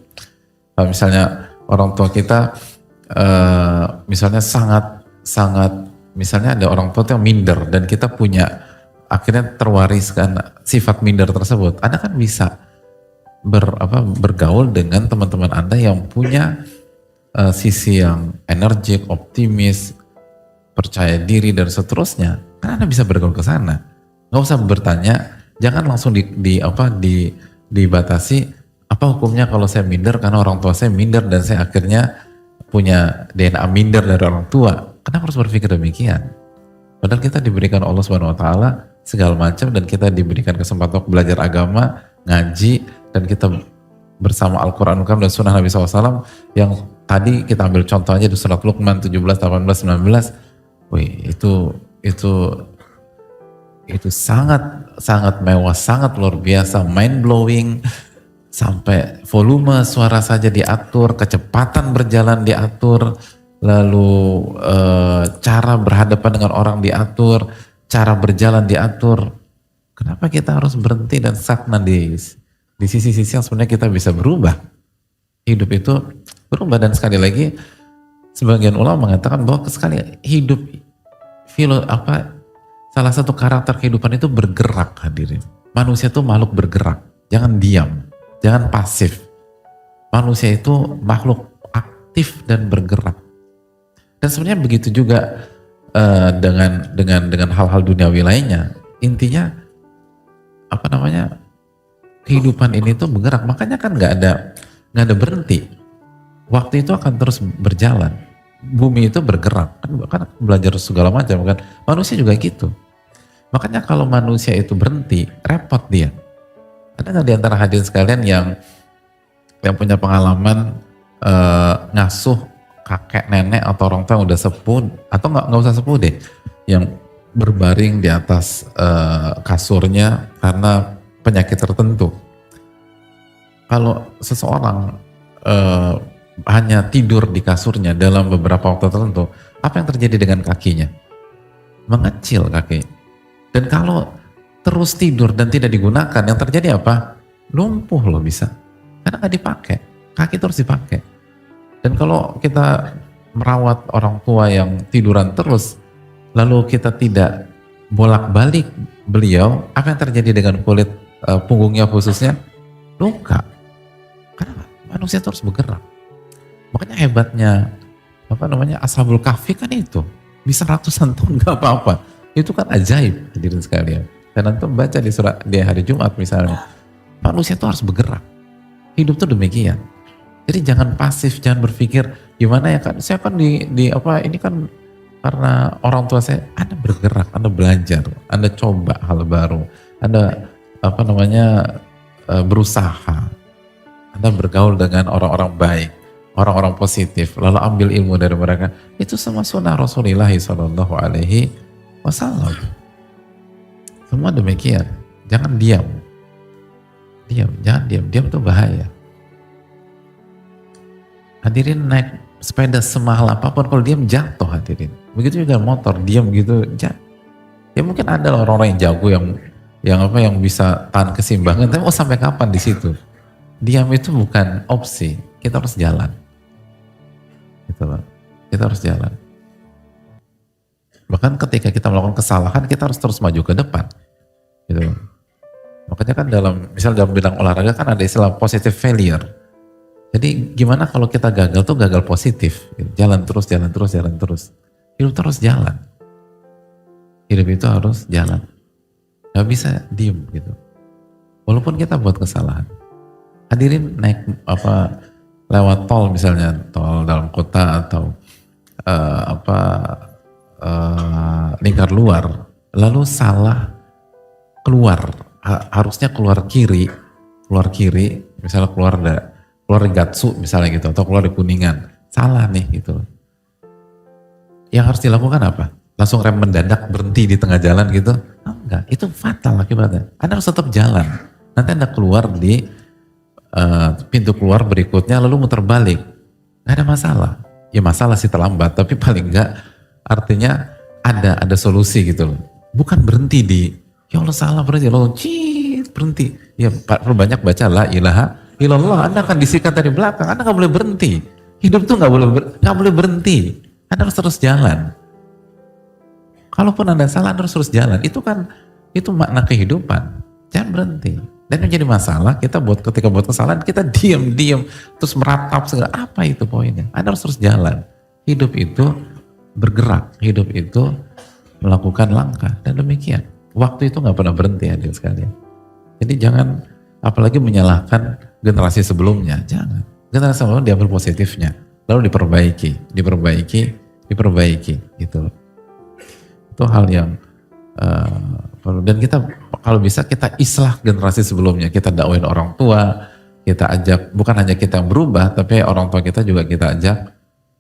Misalnya orang tua kita, misalnya sangat, misalnya ada orang tua yang minder dan kita punya, akhirnya terwariskan sifat minder tersebut. Anda kan bisa bergaul dengan teman-teman Anda yang punya sisi yang energik, optimis, percaya diri dan seterusnya. Kan Anda bisa bergaul ke sana. Nggak usah bertanya, jangan langsung dibatasi apa hukumnya kalau saya minder karena orang tua saya minder dan saya akhirnya punya DNA minder dari orang tua. Kenapa harus berpikir demikian? Padahal kita diberikan Allah Subhanahu wa taala segala macam dan kita diberikan kesempatan untuk belajar agama, ngaji, dan kita bersama Al-Quran dan Sunnah Nabi SAW yang tadi kita ambil contohnya di surat Luqman 17, 18, 19. Wih, itu sangat mewah, sangat luar biasa, mind blowing, sampai volume suara saja diatur, kecepatan berjalan diatur, lalu cara berhadapan dengan orang diatur, cara berjalan diatur. Kenapa kita harus berhenti dan stagnan di sisi-sisi yang sebenarnya kita bisa berubah? Hidup itu berubah, dan sekali lagi sebagian ulama mengatakan bahwa sekali hidup salah satu karakter kehidupan itu bergerak, hadirin. Manusia itu makhluk bergerak, jangan diam, jangan pasif. Manusia itu makhluk aktif dan bergerak. Dan sebenarnya begitu juga dengan hal-hal duniawi lainnya. Intinya kehidupan ini tuh bergerak, makanya kan nggak ada berhenti. Waktu itu akan terus berjalan. Bumi itu bergerak, kan belajar segala macam kan. Manusia juga gitu. Makanya kalau manusia itu berhenti, repot dia. Ada nggak di antara hadirin sekalian yang punya pengalaman ngasuh kakek nenek atau orang tua yang udah sepuh, atau nggak usah sepuh deh, yang berbaring di atas kasurnya karena penyakit tertentu. Kalau seseorang hanya tidur di kasurnya dalam beberapa waktu tertentu, apa yang terjadi dengan kakinya? Mengecil kaki. Dan kalau terus tidur dan tidak digunakan, yang terjadi apa? Lumpuh loh bisa. Karena nggak dipakai. Kaki terus dipakai. Dan kalau kita merawat orang tua yang tiduran terus, lalu kita tidak bolak-balik beliau, apa yang terjadi dengan kulit punggungnya khususnya? Luka. Karena manusia terus bergerak. Makanya hebatnya Ashabul Kahfi kan itu bisa ratusan tahun nggak apa-apa. Itu kan ajaib, hadirin sekalian. Dan nanti baca di hari Jumat misalnya, manusia itu harus bergerak. Hidup tuh demikian. Jadi jangan pasif, jangan berpikir gimana ya kan, saya kan ini kan karena orang tua saya. Anda bergerak, Anda belajar, Anda coba hal baru, Anda berusaha, Anda bergaul dengan orang-orang baik, orang-orang positif, lalu ambil ilmu dari mereka. Itu semua sunnah Rasulullah Sallallahu Alaihi Wasallam. Semua demikian. Jangan diam. Jangan diam. Diam itu bahaya. Hadirin naik sepeda semahal apapun, kalau diam jatuh, hadirin. Begitu juga motor, diam gitu jatuh. Ya mungkin ada orang-orang yang jago yang bisa tahan keseimbangan, tapi mau sampai kapan di situ? Diam itu bukan opsi. Kita harus jalan. Gitu loh. Kita harus jalan. Bahkan ketika kita melakukan kesalahan, kita harus terus maju ke depan. Gitu. Makanya kan dalam bidang olahraga kan ada istilah positive failure. Jadi gimana kalau kita gagal tuh gagal positif. Gitu. Jalan terus. Hidup terus jalan. Hidup itu harus jalan. Gak bisa diem gitu. Walaupun kita buat kesalahan. Hadirin naik lewat tol misalnya, tol dalam kota atau lingkar luar, lalu salah keluar, harusnya keluar kiri, misalnya keluar di Gatsu misalnya gitu, atau keluar di Kuningan, salah nih gitu. Yang harus dilakukan apa? langsung rem mendadak berhenti di tengah jalan gitu. Oh, enggak, itu fatal akibatnya. Anda harus tetap jalan. Nanti Anda keluar di pintu keluar berikutnya lalu muter balik. Nggak ada masalah. Ya masalah sih terlambat, tapi paling enggak artinya ada solusi gitu loh. Bukan berhenti di ya Allah salah berhenti, Allah berhenti. Ya perbanyak baca la ilaha illallah. Anda akan disikat dari belakang. Anda nggak boleh berhenti. Hidup tuh nggak boleh berhenti. Anda harus terus jalan. Kalaupun Anda salah, Anda harus terus jalan. Itu makna kehidupan. Jangan berhenti. Dan yang jadi masalah, ketika buat kesalahan, kita diam, terus meratap segala. Apa itu poinnya? Anda harus terus jalan. Hidup itu bergerak. Hidup itu melakukan langkah. Dan demikian. Waktu itu nggak pernah berhenti, hadirin sekalian. Jadi jangan, apalagi menyalahkan generasi sebelumnya. Jangan. Generasi sebelumnya diambil positifnya. Lalu diperbaiki. Gitu. Itu hal yang perlu. Dan kita kalau bisa kita islah generasi sebelumnya, kita dakwain orang tua, kita ajak, bukan hanya kita yang berubah, tapi orang tua kita juga kita ajak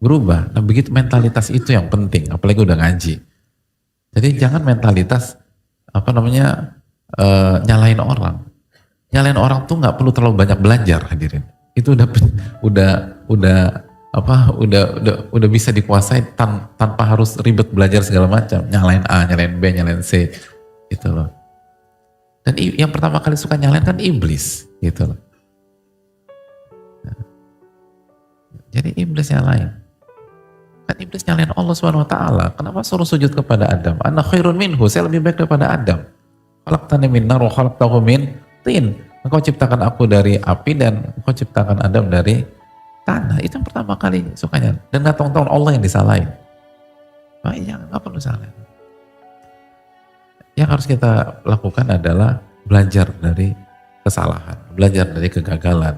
berubah. Nah begitu, mentalitas itu yang penting, apalagi udah ngaji. Jadi jangan mentalitas nyalain orang. Nyalain orang tuh nggak perlu terlalu banyak belajar, hadirin. Itu udah bisa dikuasai tanpa harus ribet belajar segala macam, nyalain A, nyalain B, nyalain C, gitu loh. Dan yang pertama kali suka nyalain kan iblis, gitu loh. Nah, jadi iblis nyalain. Kan iblis nyalain Allah SWT. Kenapa suruh sujud kepada Adam? Ana khairun minhu, saya lebih baik daripada Adam. Khalaqtani min nar wa khalaqtahu min tin. Engkau ciptakan aku dari api dan engkau ciptakan Adam dari tanah. Itu yang pertama kali sukanya. Dan gak tahu Allah yang disalahin. Nah, iya, gak perlu salah. Yang harus kita lakukan adalah belajar dari kesalahan, belajar dari kegagalan,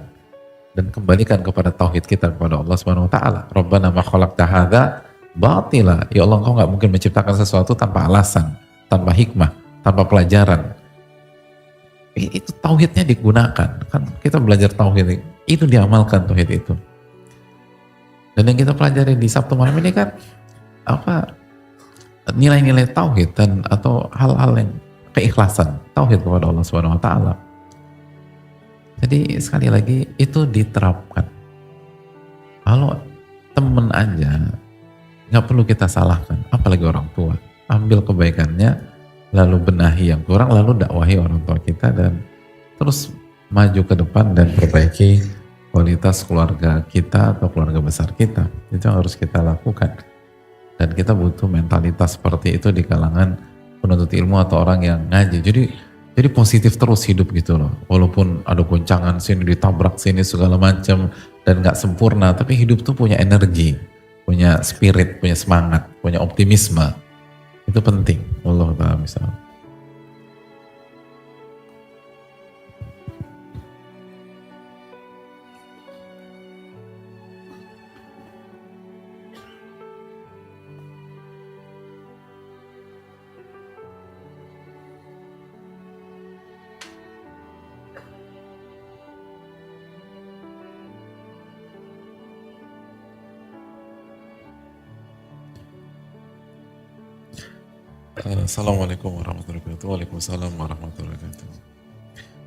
dan kembalikan kepada tauhid kita kepada Allah Subhanahu wa taala. Rabbana ma khalaqta hadza batila. Ya Allah, Engkau gak mungkin menciptakan sesuatu tanpa alasan, tanpa hikmah, tanpa pelajaran. Itu tauhidnya digunakan. Kan kita belajar tauhid, itu diamalkan tauhid itu. Dan yang kita pelajari di Sabtu malam ini kan nilai-nilai tauhid dan atau hal-hal yang keikhlasan tauhid kepada Allah Subhanahu wa taala. Jadi sekali lagi itu diterapkan. Kalau temen aja nggak perlu kita salahkan, apalagi orang tua. Ambil kebaikannya, lalu benahi yang kurang, lalu dakwahi orang tua kita dan terus maju ke depan dan perbaiki kualitas keluarga kita atau keluarga besar kita. Itu yang harus kita lakukan. Dan kita butuh mentalitas seperti itu di kalangan penuntut ilmu atau orang yang ngaji. Jadi positif terus hidup gitu loh. Walaupun ada goncangan sini, ditabrak sini segala macam dan nggak sempurna, tapi hidup tuh punya energi, punya spirit, punya semangat, punya optimisme. Itu penting. Allah ta'ala misalnya. Assalamualaikum warahmatullahi wabarakatuh. Waalaikumsalam warahmatullahi wabarakatuh.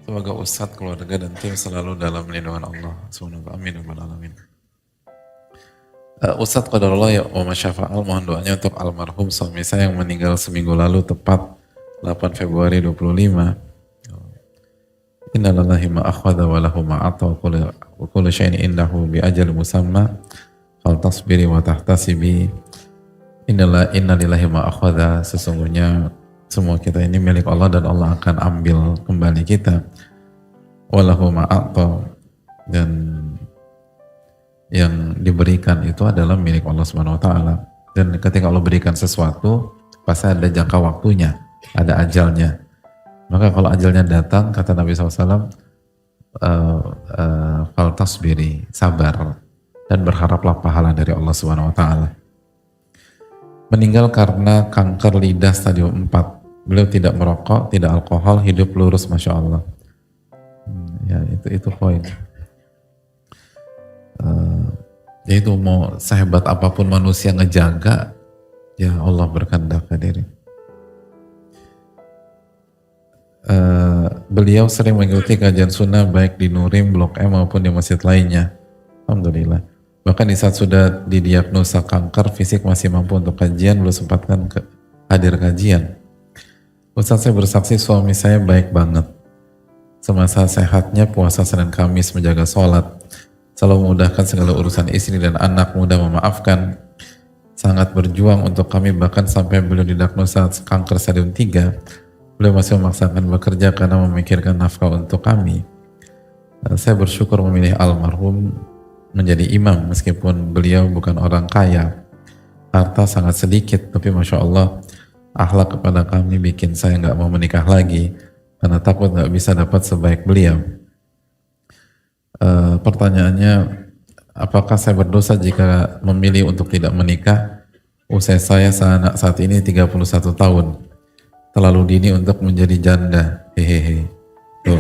Semoga Ustadz, keluarga dan tim selalu dalam lindungan Allah. Amin. Ustadz qadarullah ya wa masyafa'al, mohon doanya untuk almarhum suami saya yang meninggal seminggu lalu tepat 8 Februari 25. Innalillahi ma akhwadha wa lahu ma ata wa kullu syai'in indahu bi ajal musamma fal tasbiri wa tahtasibi. Innalillahi ma akhwadha, sesungguhnya semua kita ini milik Allah dan Allah akan ambil kembali kita. Walahu ma ata, dan yang diberikan itu adalah milik Allah Subhanahu wa taala. Dan ketika Allah berikan sesuatu, pasti ada jangka waktunya, ada ajalnya. Maka kalau ajalnya datang, kata Nabi SAW, fal tasbiri, sabar dan berharaplah pahala dari Allah Subhanahu wa taala. Meninggal karena kanker lidah stadium 4. Beliau tidak merokok, tidak alkohol, hidup lurus, Masya Allah. Ya itu poin. Yaitu mau sehebat apapun manusia ngejaga, Ya Allah berkehendak hadirin. Beliau sering mengikuti kajian sunnah baik di Nurim, Blok M maupun di masjid lainnya. Alhamdulillah. Bahkan di saat sudah didiagnosa kanker fisik masih mampu untuk kajian, belum sempatkan hadir kajian. Ustaz, saya bersaksi suami saya baik banget. Semasa sehatnya puasa Senin Kamis, menjaga sholat, selalu memudahkan segala urusan istri dan anak, mudah memaafkan, sangat berjuang untuk kami, bahkan sampai beliau didiagnosa kanker stadium 3, beliau masih memaksakan bekerja karena memikirkan nafkah untuk kami. Saya bersyukur memilih almarhum menjadi imam meskipun beliau bukan orang kaya, harta sangat sedikit, tapi Masya Allah akhlak kepada kami bikin saya nggak mau menikah lagi karena takut nggak bisa dapat sebaik beliau. Pertanyaannya, apakah saya berdosa jika memilih untuk tidak menikah? Usia saya saat ini 31 tahun, terlalu dini untuk menjadi janda. Hehehe. Tuh.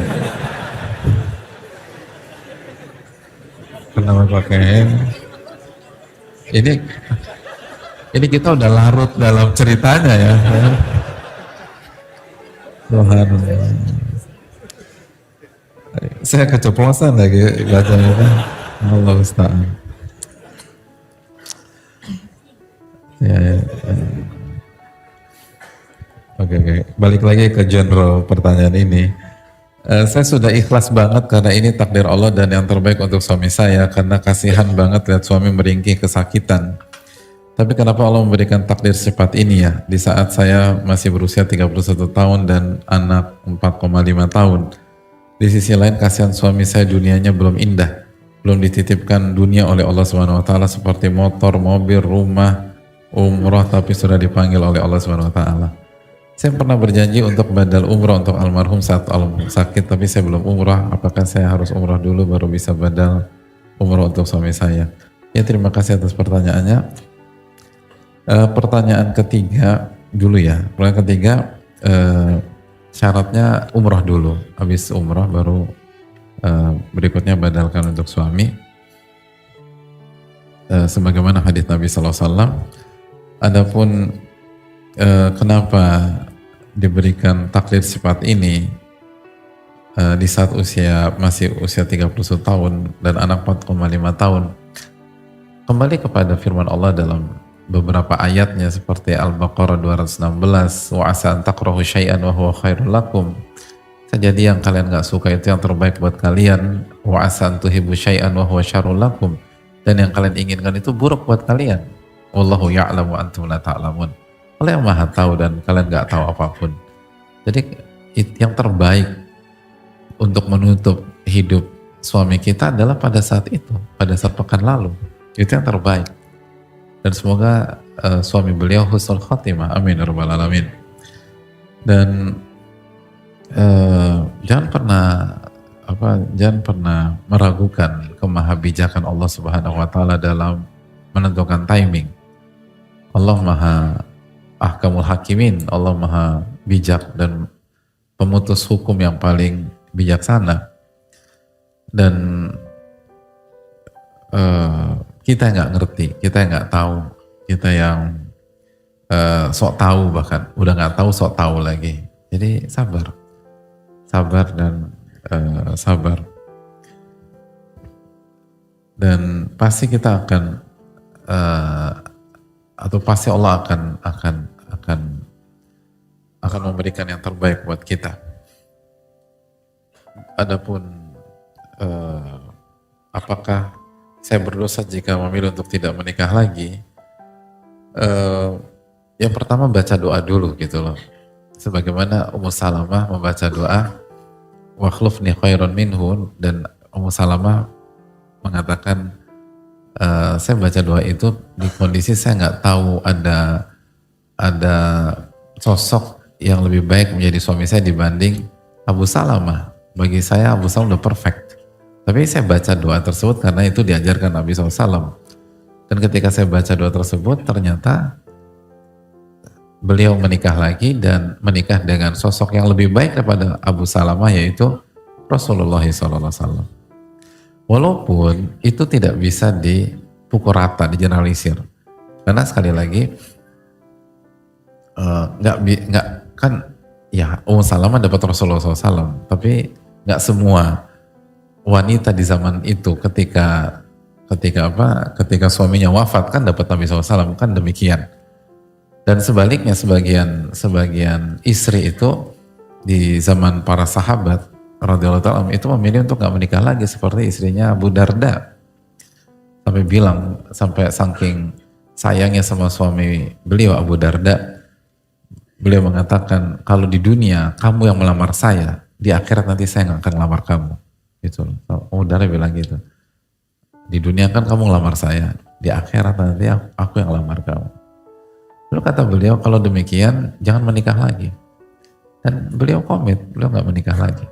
Kenapa pakai ini kita udah larut dalam ceritanya ya. Tuhan, saya keceplosan lagi bacanya. Allah Ustaz. Ya. Oke. Balik lagi ke genre pertanyaan ini. Saya sudah ikhlas banget karena ini takdir Allah dan yang terbaik untuk suami saya, karena kasihan banget lihat suami meringkih kesakitan. Tapi kenapa Allah memberikan takdir secepat ini ya, di saat saya masih berusia 31 tahun dan anak 4,5 tahun. Di sisi lain kasihan suami saya, dunianya belum indah, belum dititipkan dunia oleh Allah Subhanahu wa taala seperti motor, mobil, rumah, umroh, tapi sudah dipanggil oleh Allah Subhanahu wa taala. Saya pernah berjanji untuk badal umrah untuk almarhum saat almarhum sakit, tapi saya belum umrah. Apakah saya harus umrah dulu baru bisa badal umrah untuk suami saya? Ya, terima kasih atas pertanyaannya. Pertanyaan ketiga dulu ya. Pertanyaan ketiga, syaratnya umrah dulu. Habis umrah baru berikutnya badalkan untuk suami. Sebagaimana hadis Nabi SAW. Adapun kenapa diberikan takdir sifat ini di saat masih usia 31 tahun dan anak 4,5 tahun, kembali kepada firman Allah dalam beberapa ayatnya seperti Al-Baqarah 216, wa asa an takrahu syai'an wa huwa khairul lakum. Jadi yang kalian gak suka itu yang terbaik buat kalian, wa asa an tuhibbu syai'an wa huwa syarrul lakum. Dan yang kalian inginkan itu buruk buat kalian. Wallahu ya'lamu wa antum la ta'lamun. Allah yang maha tahu dan kalian gak tahu apapun. Jadi yang terbaik untuk menutup hidup suami kita adalah pada saat itu, pada saat pekan lalu. Itu yang terbaik. Dan semoga suami beliau husnul khotimah. Amin ya rabbal alamin. Dan jangan pernah meragukan kemahabijakan Allah Subhanahu wa taala dalam menentukan timing. Allah Maha Ahkamul Hakimin, Allah Maha bijak dan pemutus hukum yang paling bijaksana. Dan kita nggak ngerti, kita nggak tahu, kita yang sok tahu, bahkan udah nggak tahu sok tahu lagi. Jadi sabar dan sabar. Dan pasti kita akan atau pasti Allah akan memberikan yang terbaik buat kita. Adapun apakah saya berdosa jika memilih untuk tidak menikah lagi? Yang pertama baca doa dulu gitu loh. Sebagaimana Ummu Salamah membaca doa wa khlufni khairan minhu, dan Ummu Salamah mengatakan saya baca doa itu di kondisi saya nggak tahu ada sosok yang lebih baik menjadi suami saya dibanding Abu Salamah. Bagi saya Abu Salamah udah perfect. Tapi saya baca doa tersebut karena itu diajarkan Nabi SAW. Dan ketika saya baca doa tersebut, ternyata beliau menikah lagi dan menikah dengan sosok yang lebih baik daripada Abu Salamah, yaitu Rasulullah SAW. Walaupun itu tidak bisa dipukul rata, digeneralisir. Karena sekali lagi, nggak kan ya Ummu Salamah dapat Rasulullah SAW, tapi nggak semua wanita di zaman itu ketika suaminya wafat kan dapat Nabi SAW, kan demikian. Dan sebaliknya sebagian istri itu di zaman para sahabat radhiyallahu ta'ala itu memilih untuk nggak menikah lagi, seperti istrinya Abu Darda, sampai saking sayangnya sama suami beliau Abu Darda, beliau mengatakan, kalau di dunia kamu yang melamar saya, di akhirat nanti saya nggak akan melamar kamu. Gitu. Abu Darda bilang gitu. Di dunia kan kamu ngelamar saya, di akhirat nanti aku yang lamar kamu. Lalu kata beliau, kalau demikian jangan menikah lagi. Dan beliau komit, beliau nggak menikah lagi.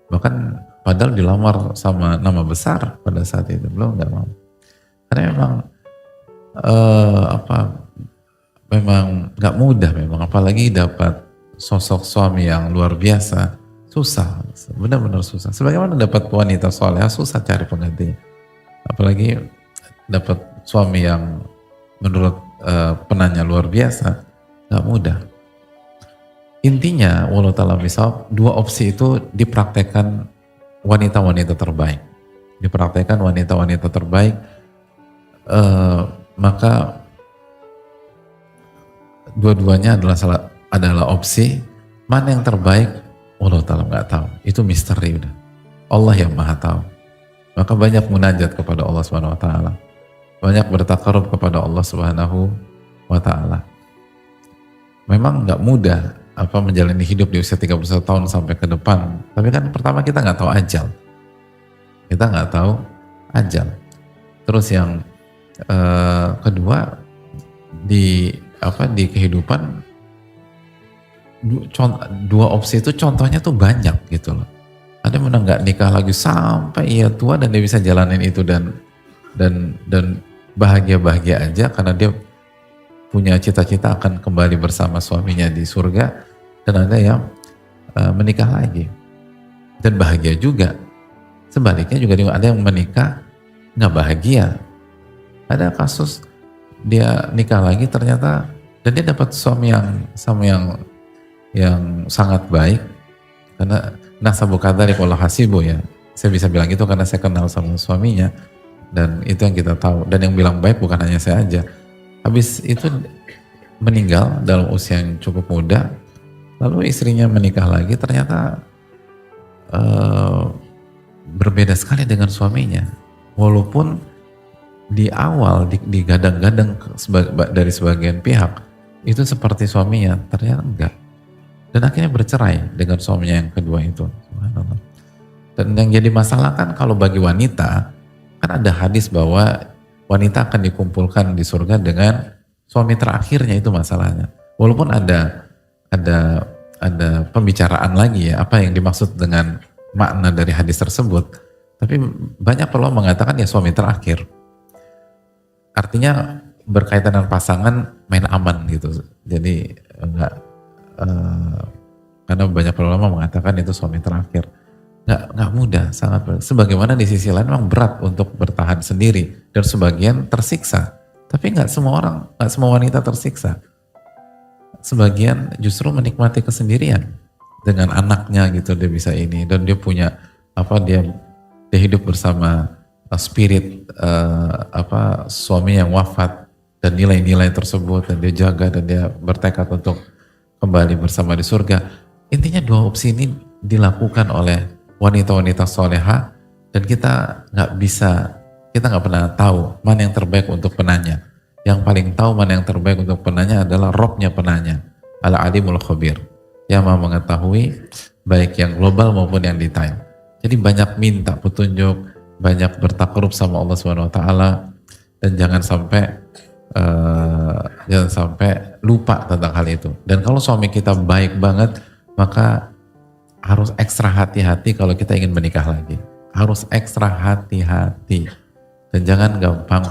Bahkan padahal dilamar sama nama besar pada saat itu, beliau nggak mau. Karena memang nggak mudah memang, apalagi dapat sosok suami yang luar biasa, susah, benar-benar susah. Sebagaimana dapat wanita soleh, susah cari penggantinya. Apalagi dapat suami yang menurut penanya luar biasa, nggak mudah. Intinya, walau ta'ala misal, dua opsi itu dipraktekkan wanita-wanita terbaik. Dipraktekkan wanita-wanita terbaik, maka dua-duanya adalah opsi. Mana yang terbaik, walau ta'ala nggak tahu. Itu misteri udah. Allah yang maha tahu. Maka banyak munajat kepada Allah Subhanahu wa taala. Banyak bertakarub kepada Allah Subhanahu wa taala. Memang nggak mudah menjalani hidup di usia 31 tahun sampai ke depan. Tapi kan pertama kita nggak tahu ajal. Kita nggak tahu ajal. Terus yang kedua, di kehidupan dua opsi itu contohnya tuh banyak gitu loh. Ada yang nggak nikah lagi sampai ia tua dan dia bisa jalanin itu dan bahagia-bahagia aja karena dia punya cita-cita akan kembali bersama suaminya di surga. Dan ada yang menikah lagi dan bahagia juga. Sebaliknya juga ada yang menikah nggak bahagia. Ada kasus dia nikah lagi ternyata dan dia dapat suami yang sangat baik, karena nasabu kadari kalau hasibu ya. Saya bisa bilang itu karena saya kenal sama suaminya dan itu yang kita tahu. Dan yang bilang baik bukan hanya saya aja. Habis itu meninggal dalam usia yang cukup muda, lalu istrinya menikah lagi ternyata berbeda sekali dengan suaminya. Walaupun di awal digadang-gadang dari sebagian pihak itu seperti suaminya, ternyata enggak. Dan akhirnya bercerai dengan suaminya yang kedua itu. Subhanallah. Dan yang jadi masalah kan kalau bagi wanita, kan ada hadis bahwa wanita akan dikumpulkan di surga dengan suami terakhirnya, itu masalahnya. Walaupun ada pembicaraan lagi ya, apa yang dimaksud dengan makna dari hadis tersebut. Tapi banyak perlu mengatakan ya suami terakhir. Artinya berkaitan dengan pasangan main aman gitu. Jadi enggak, karena banyak ulama mengatakan itu suami terakhir. Nggak mudah, sangat berat. Sebagaimana di sisi lain memang berat untuk bertahan sendiri dan sebagian tersiksa. Tapi nggak semua wanita tersiksa. Sebagian justru menikmati kesendirian dengan anaknya gitu, dia bisa ini dan dia punya dia hidup bersama spirit suami yang wafat dan nilai-nilai tersebut, dan dia jaga dan dia bertekad untuk kembali bersama di surga. Intinya dua opsi ini dilakukan oleh wanita-wanita soleha dan kita nggak pernah tahu mana yang terbaik untuk penanya. Yang paling tahu mana yang terbaik untuk penanya adalah Robnya penanya, Al-Alimul Khabir, yang mau mengetahui baik yang global maupun yang detail. Jadi banyak minta petunjuk, banyak bertakarub sama Allah Subhanahu wa taala, dan jangan sampai lupa tentang hal itu. Dan kalau suami kita baik banget, maka harus ekstra hati-hati kalau kita ingin menikah lagi. Harus ekstra hati-hati dan jangan gampang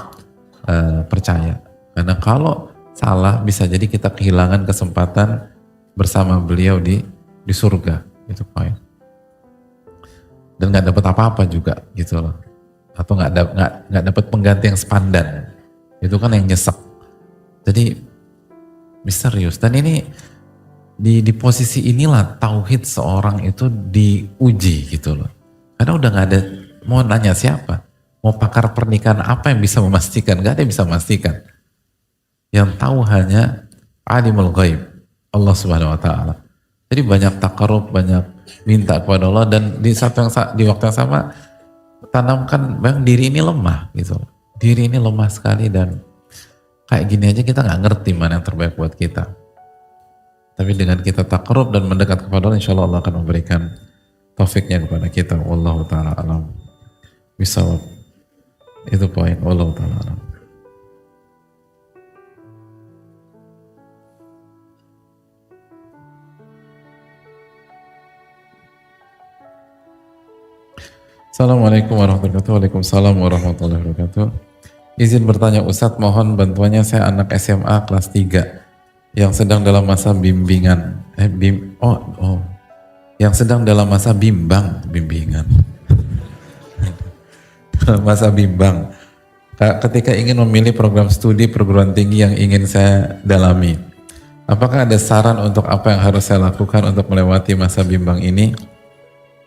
percaya. Karena kalau salah bisa jadi kita kehilangan kesempatan bersama beliau di surga. Itu poin. Dan nggak dapat apa-apa juga gitu loh. Atau nggak dapat pengganti yang sepandan. Itu kan yang nyesek. Jadi misterius. Dan ini di posisi inilah tauhid seorang itu diuji gitu loh. Karena udah nggak ada, mau nanya siapa, mau pakar pernikahan apa yang bisa memastikan? Gak ada yang bisa memastikan. Yang tahu hanya alimul ghaib, Allah Subhanahu Wa Taala. Jadi banyak takarub, banyak minta kepada Allah, dan di waktu yang sama tanamkan bang diri ini lemah gitu. Diri ini lemah sekali, dan kayak gini aja kita nggak ngerti mana yang terbaik buat kita. Tapi dengan kita takarub dan mendekat kepada Allah, insya Allah Allah akan memberikan taufiknya kepada kita. Wallahu ta'ala alam bisawab. Itu poin. Wallahu ta'ala alam. Assalamualaikum warahmatullahi wabarakatuh. Waalaikumsalam warahmatullahi wabarakatuh. Izin bertanya Ustadz, mohon bantuannya, saya anak SMA kelas 3 yang sedang dalam masa bimbingan. Yang sedang dalam masa bimbingan. Masa bimbang. Ketika ingin memilih program studi perguruan tinggi yang ingin saya dalami. Apakah ada saran untuk apa yang harus saya lakukan untuk melewati masa bimbang ini?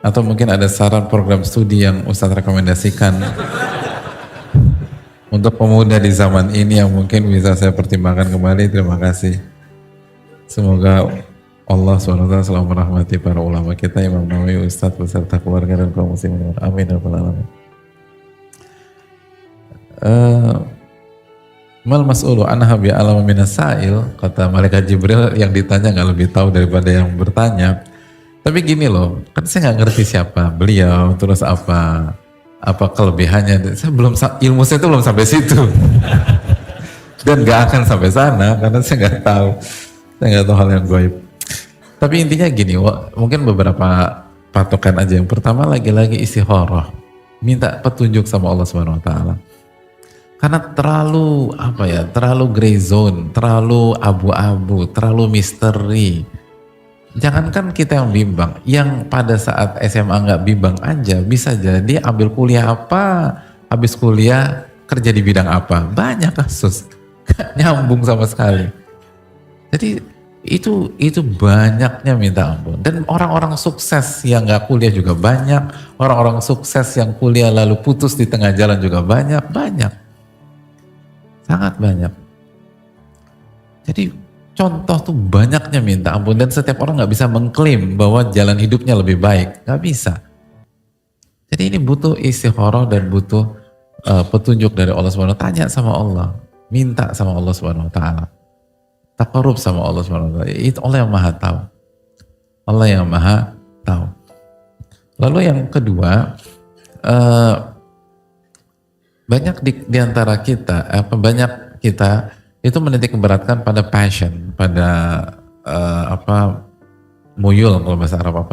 Atau mungkin ada saran program studi yang Ustadz rekomendasikan untuk pemuda di zaman ini yang mungkin bisa saya pertimbangkan kembali. Terima kasih. Semoga Allah SWT selalu merahmati para ulama kita, Imam Nawawi, Ustadz beserta keluarga dan kaum muslimin. Amin ya rabbal alamin. Mal mas'ulu anha bi alama minas sa'il, kata malaikat Jibril, yang ditanya nggak lebih tahu daripada yang bertanya. Tapi gini loh, kan saya nggak ngerti siapa beliau, terus apa kelebihannya. Saya belum, ilmu saya itu belum sampai situ, dan nggak akan sampai sana karena saya nggak tahu hal yang gaib. Tapi intinya gini, mungkin beberapa patokan aja. Yang pertama, lagi-lagi istikharah, minta petunjuk sama Allah Subhanahu Wa Taala. Karena terlalu gray zone, terlalu abu-abu, terlalu misteri. Jangankan kita yang bimbang, yang pada saat SMA nggak bimbang aja bisa jadi ambil kuliah apa, habis kuliah kerja di bidang apa, banyak kasus gak nyambung sama sekali. Jadi itu banyaknya minta ampun. Dan orang-orang sukses yang nggak kuliah juga banyak, orang-orang sukses yang kuliah lalu putus di tengah jalan juga banyak, sangat banyak. Jadi contoh tuh banyaknya minta ampun, dan setiap orang nggak bisa mengklaim bahwa jalan hidupnya lebih baik, nggak bisa. Jadi ini butuh istikharah dan butuh petunjuk dari Allah Subhanahu wa taala. Tanya sama Allah, minta sama Allah Subhanahu wa taala, taqarrub sama Allah Subhanahu wa taala. Itu Allah yang Maha tahu. Allah yang Maha tahu. Lalu yang kedua, banyak di antara kita, banyak kita itu menitik beratkan pada passion, pada muyul kalau bahasa Arab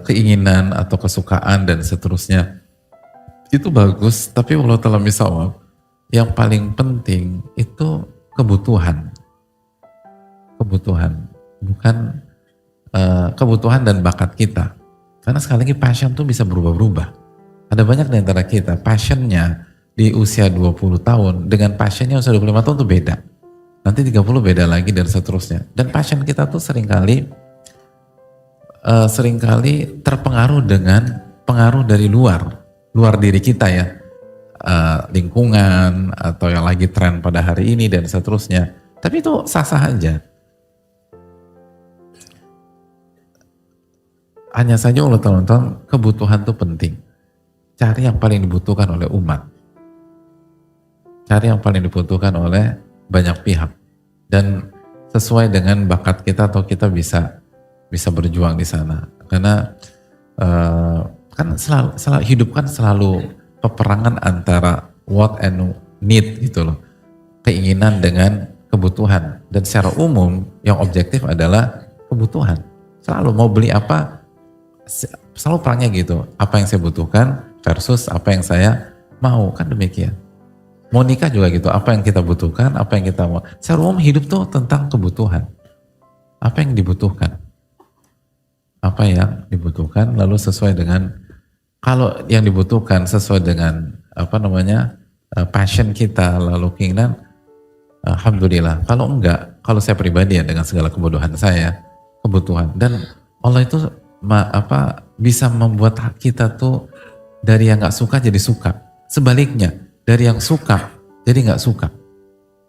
keinginan atau kesukaan dan seterusnya. Itu bagus, tapi walau ta'ala misawab, yang paling penting itu kebutuhan, bukan kebutuhan dan bakat kita. Karena sekali lagi passion tuh bisa berubah-ubah. Ada banyak di antara kita passionnya di usia 20 tahun dengan passionnya usia 25 tahun tuh beda. Nanti 30 beda lagi dan seterusnya. Dan passion kita tuh seringkali terpengaruh dengan pengaruh dari luar diri kita ya. Lingkungan atau yang lagi tren pada hari ini dan seterusnya. Tapi itu sah-sah aja. Hanya saja Allah teman-teman, kebutuhan itu penting. Cari yang paling dibutuhkan oleh umat. Cari yang paling dibutuhkan oleh banyak pihak. Dan sesuai dengan bakat kita atau kita bisa berjuang di sana. Karena kan selalu hidup kan selalu peperangan antara what and need gitu loh. Keinginan dengan kebutuhan. Dan secara umum yang objektif adalah kebutuhan. Selalu mau beli apa, selalu perangnya gitu. Apa yang saya butuhkan versus apa yang saya mau, kan demikian. Mau nikah juga gitu, apa yang kita butuhkan, apa yang kita mau. Secara umum hidup tuh tentang kebutuhan. Apa yang dibutuhkan. Apa yang dibutuhkan lalu sesuai dengan, kalau yang dibutuhkan sesuai dengan passion kita, lalu keinginan, alhamdulillah. Kalau enggak, kalau saya pribadi ya dengan segala kebodohan saya, kebutuhan, dan Allah itu bisa membuat kita tuh dari yang nggak suka jadi suka. Sebaliknya, dari yang suka jadi nggak suka.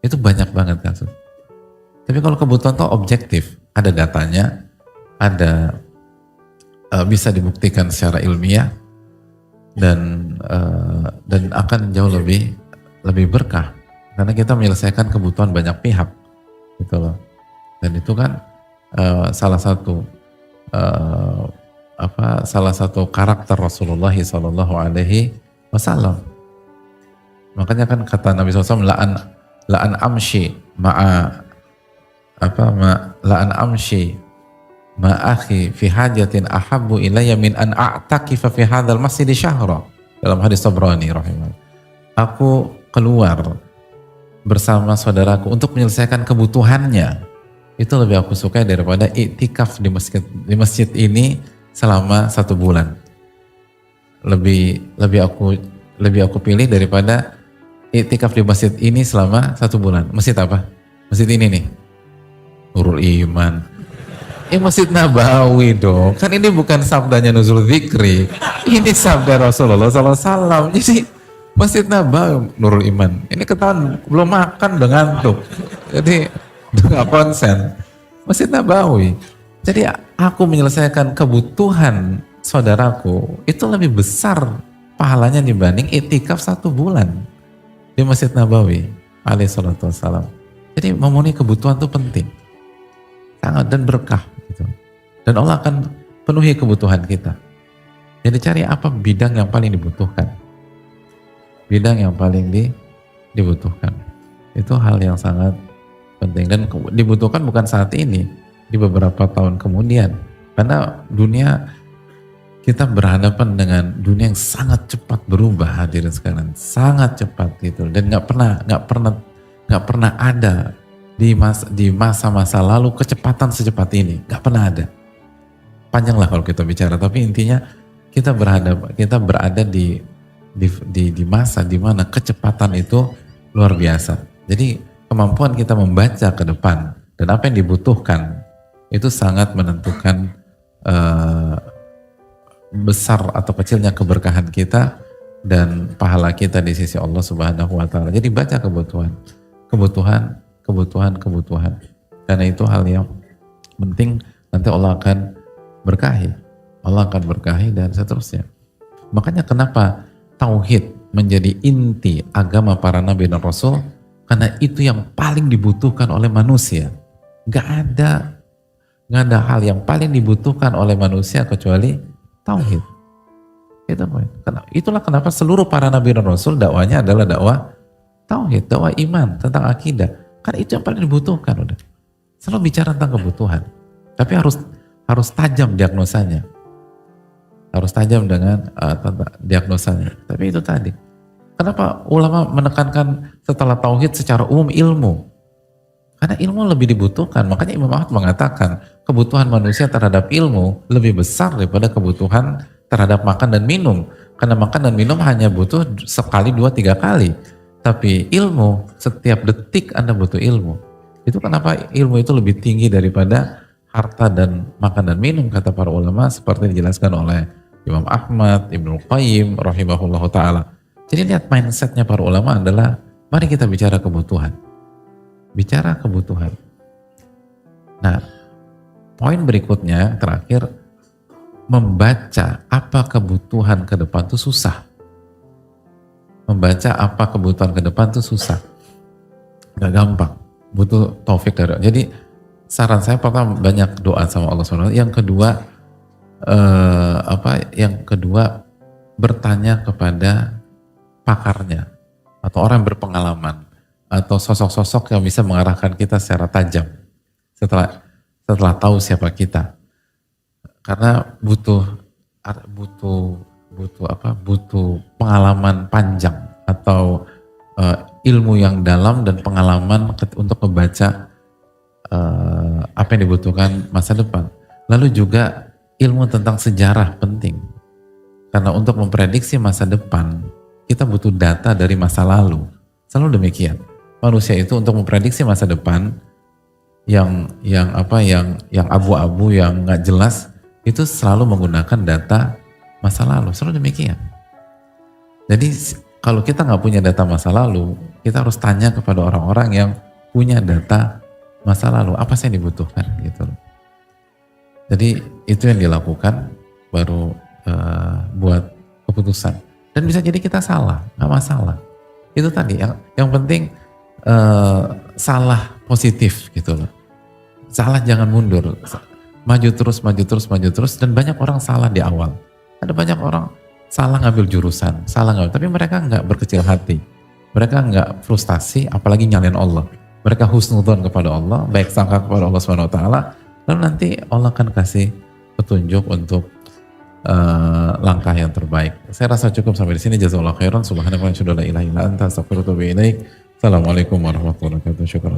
Itu banyak banget kasus. Tapi kalau kebutuhan tuh objektif, ada datanya, ada bisa dibuktikan secara ilmiah, dan akan jauh lebih berkah karena kita menyelesaikan kebutuhan banyak pihak gitu loh. Dan itu kan salah satu karakter Rasulullah Sallallahu Alaihi Wasallam. Makanya kan kata Nabi SAW, la'an amshi ma'akhi fi hajatin ahabbu ilayya min an a'takifa fi hadzal masjid syahra, dalam hadis Tabrani rahimahullah. Aku keluar bersama saudaraku untuk menyelesaikan kebutuhannya, itu lebih aku sukai daripada iktikaf di masjid ini selama 1 bulan. Lebih aku pilih daripada iktikaf di masjid ini selama 1 bulan. Masjid apa? Masjid ini nih, Nurul Iman. Masjid Nabawi dong. Kan ini bukan sabdanya Nuzul Dzikri. Ini sabda Rasulullah SAW. Jadi Masjid Nabawi, Nurul Iman. Ini ketahuan belum makan udah ngantuk. Jadi nggak konsen. Masjid Nabawi. Jadi aku menyelesaikan kebutuhan saudaraku itu lebih besar pahalanya dibanding iktikaf 1 bulan di Masjid Nabawi alaihi salatu wassalam. Jadi memenuhi kebutuhan itu penting. Sangat, dan berkah gitu. Dan Allah akan penuhi kebutuhan kita. Jadi cari apa bidang yang paling dibutuhkan. Bidang yang paling dibutuhkan. Itu hal yang sangat penting dan dibutuhkan bukan saat ini, di beberapa tahun kemudian. Karena dunia, kita berhadapan dengan dunia yang sangat cepat berubah, hadirin sekalian, sangat cepat gitu. Dan nggak pernah ada di masa-masa lalu kecepatan secepat ini, nggak pernah ada. Panjang lah kalau kita bicara, tapi intinya kita berada di masa di mana kecepatan itu luar biasa. Jadi kemampuan kita membaca ke depan dan apa yang dibutuhkan itu sangat menentukan besar atau kecilnya keberkahan kita dan pahala kita di sisi Allah Subhanahu wa taala. Jadi baca kebutuhan. Karena itu hal yang penting, nanti Allah akan berkahi dan seterusnya. Makanya kenapa tauhid menjadi inti agama para nabi dan rasul? Karena itu yang paling dibutuhkan oleh manusia. Gak ada hal yang paling dibutuhkan oleh manusia kecuali tauhid. Itulah kenapa seluruh para nabi dan rasul dakwanya adalah dakwah tauhid, dakwah iman, tentang akidah. Karena itu yang paling dibutuhkan udah. Selalu bicara tentang kebutuhan. Tapi harus tajam diagnosanya. Harus tajam dengan diagnosanya. Tapi itu tadi. Kenapa ulama menekankan setelah tauhid secara umum ilmu? Karena ilmu lebih dibutuhkan. Makanya Imam Ahmad mengatakan kebutuhan manusia terhadap ilmu lebih besar daripada kebutuhan terhadap makan dan minum. Karena makan dan minum hanya butuh sekali, 2, 3 kali. Tapi ilmu, setiap detik Anda butuh ilmu. Itu kenapa ilmu itu lebih tinggi daripada harta dan makan dan minum, kata para ulama, seperti dijelaskan oleh Imam Ahmad, Ibnu Qayyim, rahimahullahu ta'ala. Jadi lihat mindsetnya para ulama adalah, mari kita bicara kebutuhan. Bicara kebutuhan. Nah, poin berikutnya, terakhir, membaca apa kebutuhan ke depan itu susah. Membaca apa kebutuhan ke depan itu susah. Gak gampang. Butuh taufik dari Allah. Jadi saran saya pertama banyak doa sama Allah SWT. Yang kedua bertanya kepada pakarnya atau orang yang berpengalaman atau sosok-sosok yang bisa mengarahkan kita secara tajam setelah tahu siapa kita. Karena butuh pengalaman panjang atau ilmu yang dalam dan pengalaman untuk membaca apa yang dibutuhkan masa depan. Lalu juga ilmu tentang sejarah penting. Karena untuk memprediksi masa depan, kita butuh data dari masa lalu. Selalu demikian. manusia itu untuk memprediksi masa depan yang abu-abu, yang nggak jelas, itu selalu menggunakan data masa lalu, selalu demikian. Jadi kalau kita nggak punya data masa lalu, kita harus tanya kepada orang-orang yang punya data masa lalu, apa sih yang dibutuhkan gitu loh. Jadi itu yang dilakukan, baru buat keputusan. Dan bisa jadi kita salah, nggak masalah. Itu tadi yang penting salah positif gitu loh. Salah jangan mundur, maju terus, maju terus, maju terus. Dan banyak orang salah di awal. Ada banyak orang salah ngambil jurusan, salah ngambil, tapi mereka nggak berkecil hati. Mereka nggak frustasi, apalagi nyalain Allah. Mereka husnudzon kepada Allah, baik sangka kepada Allah SWT. Lalu nanti Allah akan kasih petunjuk untuk langkah yang terbaik. Saya rasa cukup sampai di sini. Jazakallahu khairan. Subhanaka wa la ilaha illa anta astaghfiruka wa atubu ilaik. Assalamualaikum warahmatullahi wabarakatuh. Syukur.